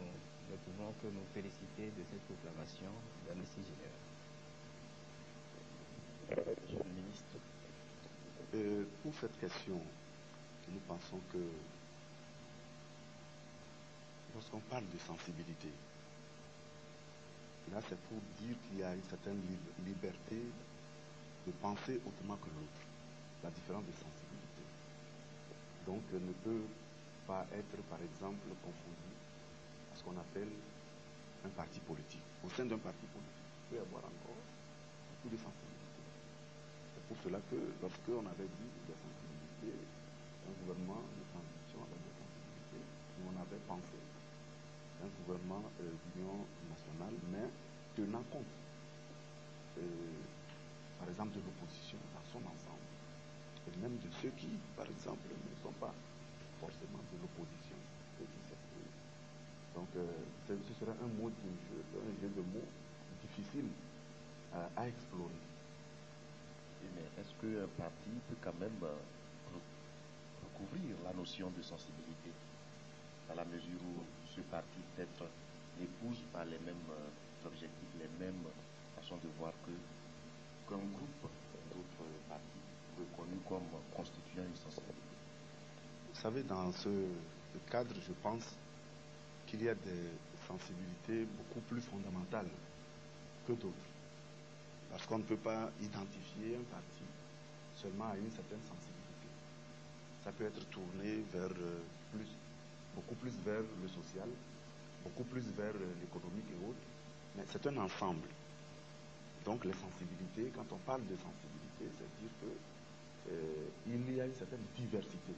Speaker 7: ne pouvons que nous féliciter de cette proclamation d'amnistie générale.
Speaker 4: Monsieur le ministre.
Speaker 8: Pour cette question, nous pensons que lorsqu'on parle de sensibilité, là c'est pour dire qu'il y a une certaine liberté de penser autrement que l'autre, la différence de sensibilité. Donc ne peut pas être par exemple confondu à ce qu'on appelle un parti politique. Au sein d'un parti politique, il peut y avoir encore beaucoup de sensibilité. C'est pour cela que lorsqu'on avait dit des sensibilités, un gouvernement de transition avec des sensibilités, nous on avait pensé un gouvernement d'union nationale, mais tenant compte par exemple de l'opposition dans son ensemble, et même de ceux qui, par exemple, ne sont pas forcément de l'opposition, ceux qui s'expriment. Donc ce serait un jeu de mots difficile à explorer.
Speaker 4: Mais est-ce qu'un parti peut quand même recouvrir la notion de sensibilité, dans la mesure où ce parti peut-être n'épouse pas les mêmes objectifs, les mêmes façons de voir qu'un groupe d'autres partis reconnus comme constituant une sensibilité?
Speaker 8: Vous savez, dans ce cadre, je pense qu'il y a des sensibilités beaucoup plus fondamentales que d'autres. Parce qu'on ne peut pas identifier un parti seulement à une certaine sensibilité. Ça peut être tourné vers beaucoup plus vers le social, beaucoup plus vers l'économique et autres, mais c'est un ensemble. Donc les sensibilités, quand on parle de sensibilité, c'est dire qu'il y a une certaine diversité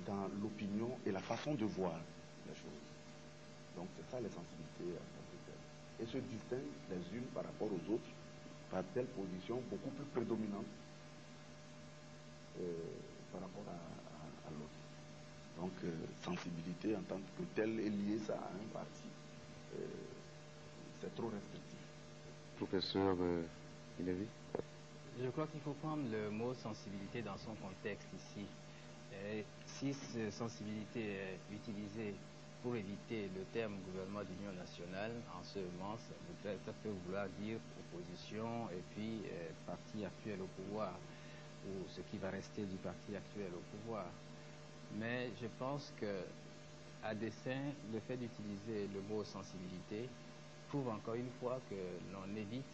Speaker 8: dans l'opinion et la façon de voir les choses. Donc c'est ça les sensibilités en tant que telles. Et se distinguent les unes par rapport aux autres par telle position beaucoup plus prédominante par rapport à l'autre. Donc sensibilité en tant que telle est liée ça à un parti. C'est trop restrictif.
Speaker 4: Professeur Ninevi.
Speaker 7: Je crois qu'il faut prendre le mot sensibilité dans son contexte ici. Si cette sensibilité est utilisée pour éviter le terme gouvernement d'union nationale, en ce moment, ça peut vouloir dire opposition et puis parti actuel au pouvoir, ou ce qui va rester du parti actuel au pouvoir. Mais je pense que, à dessein, le fait d'utiliser le mot sensibilité prouve encore une fois que l'on évite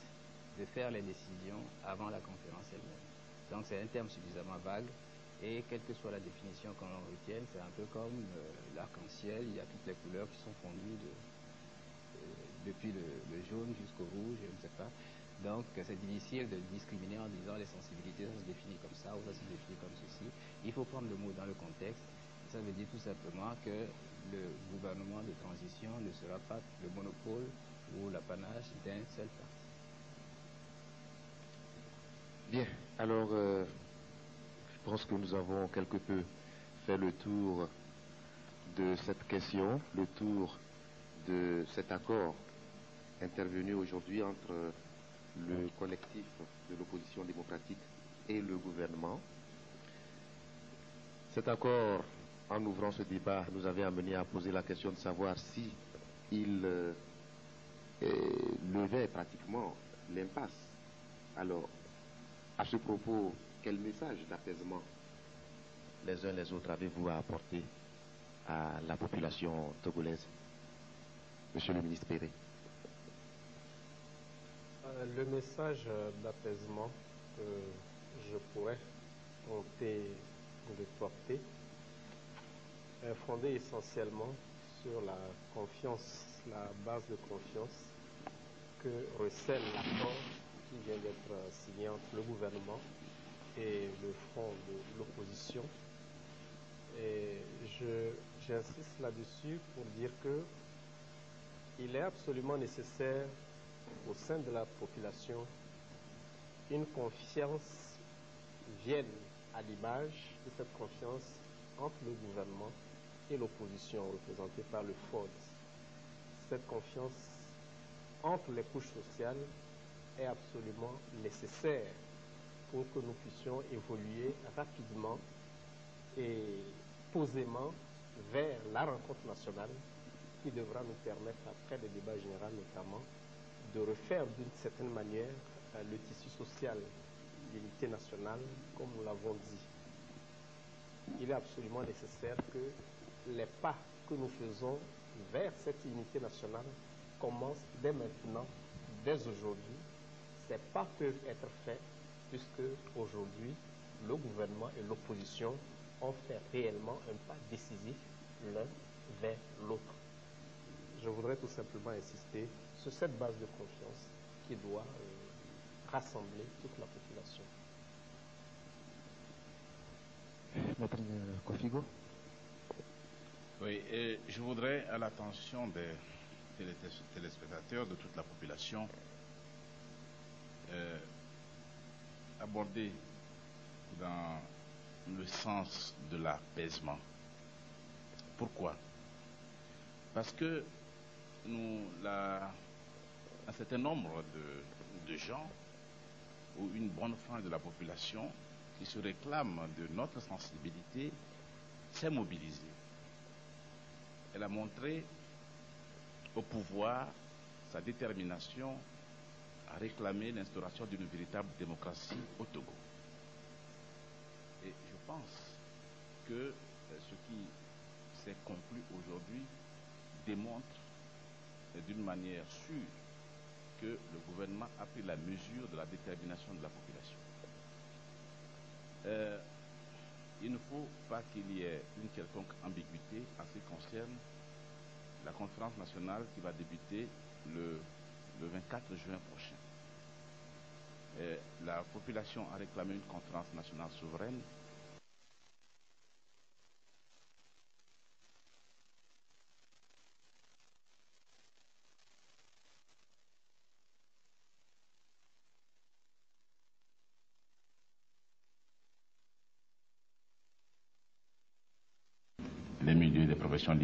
Speaker 7: de faire les décisions avant la conférence elle-même. Donc c'est un terme suffisamment vague et quelle que soit la définition qu'on en retienne, c'est un peu comme l'arc-en-ciel, il y a toutes les couleurs qui sont fondues depuis le jaune jusqu'au rouge, je ne sais pas. Donc c'est difficile de discriminer en disant les sensibilités, ça se définit comme ça ou ça se définit comme ceci. Il faut prendre le mot dans le contexte. Ça veut dire tout simplement que le gouvernement de transition ne sera pas le monopole ou l'apanage d'un seul parti.
Speaker 4: Bien, alors je pense que nous avons quelque peu fait le tour de cette question, le tour de cet accord intervenu aujourd'hui entre le collectif de l'opposition démocratique et le gouvernement. Cet accord, en ouvrant ce débat, nous avait amené à poser la question de savoir si il levait pratiquement l'impasse. Alors, à ce propos, quel message d'apaisement les uns les autres avez-vous à apporter à la population togolaise, Monsieur le ministre Péré?
Speaker 5: Le message d'apaisement que je pourrais tenter de porter est fondé essentiellement sur la confiance, la base de confiance que recèle l'accord qui vient d'être signé entre le gouvernement et le front de l'opposition. Et j'insiste là-dessus pour dire que il est absolument nécessaire au sein de la population une confiance vienne à l'image de cette confiance entre le gouvernement et l'opposition représentée par le FOD. Cette confiance entre les couches sociales est absolument nécessaire pour que nous puissions évoluer rapidement et posément vers la rencontre nationale qui devra nous permettre, après le débat général notamment, de refaire d'une certaine manière le tissu social, l'unité nationale, comme nous l'avons dit. Il est absolument nécessaire que les pas que nous faisons vers cette unité nationale commencent dès maintenant, dès aujourd'hui. Ces pas peuvent être faits puisque aujourd'hui, le gouvernement et l'opposition ont fait réellement un pas décisif l'un vers l'autre. Je voudrais tout simplement insister sur cette base de confiance qui doit rassembler toute la population.
Speaker 4: Maître Kofigo?
Speaker 3: Oui, et je voudrais, à l'attention des téléspectateurs, de toute la population, aborder dans le sens de l'apaisement. Pourquoi? Parce que un certain nombre de gens ou une bonne frange de la population qui se réclame de notre sensibilité s'est mobilisée. Elle a montré au pouvoir sa détermination à réclamer l'instauration d'une véritable démocratie au Togo. Et je pense que ce qui s'est conclu aujourd'hui démontre d'une manière sûre que le gouvernement a pris la mesure de la détermination de la population. Il ne faut pas qu'il y ait une quelconque ambiguïté en ce qui concerne la conférence nationale qui va débuter le 24 juin prochain. La population a réclamé une conférence nationale souveraine. Les milieux des professions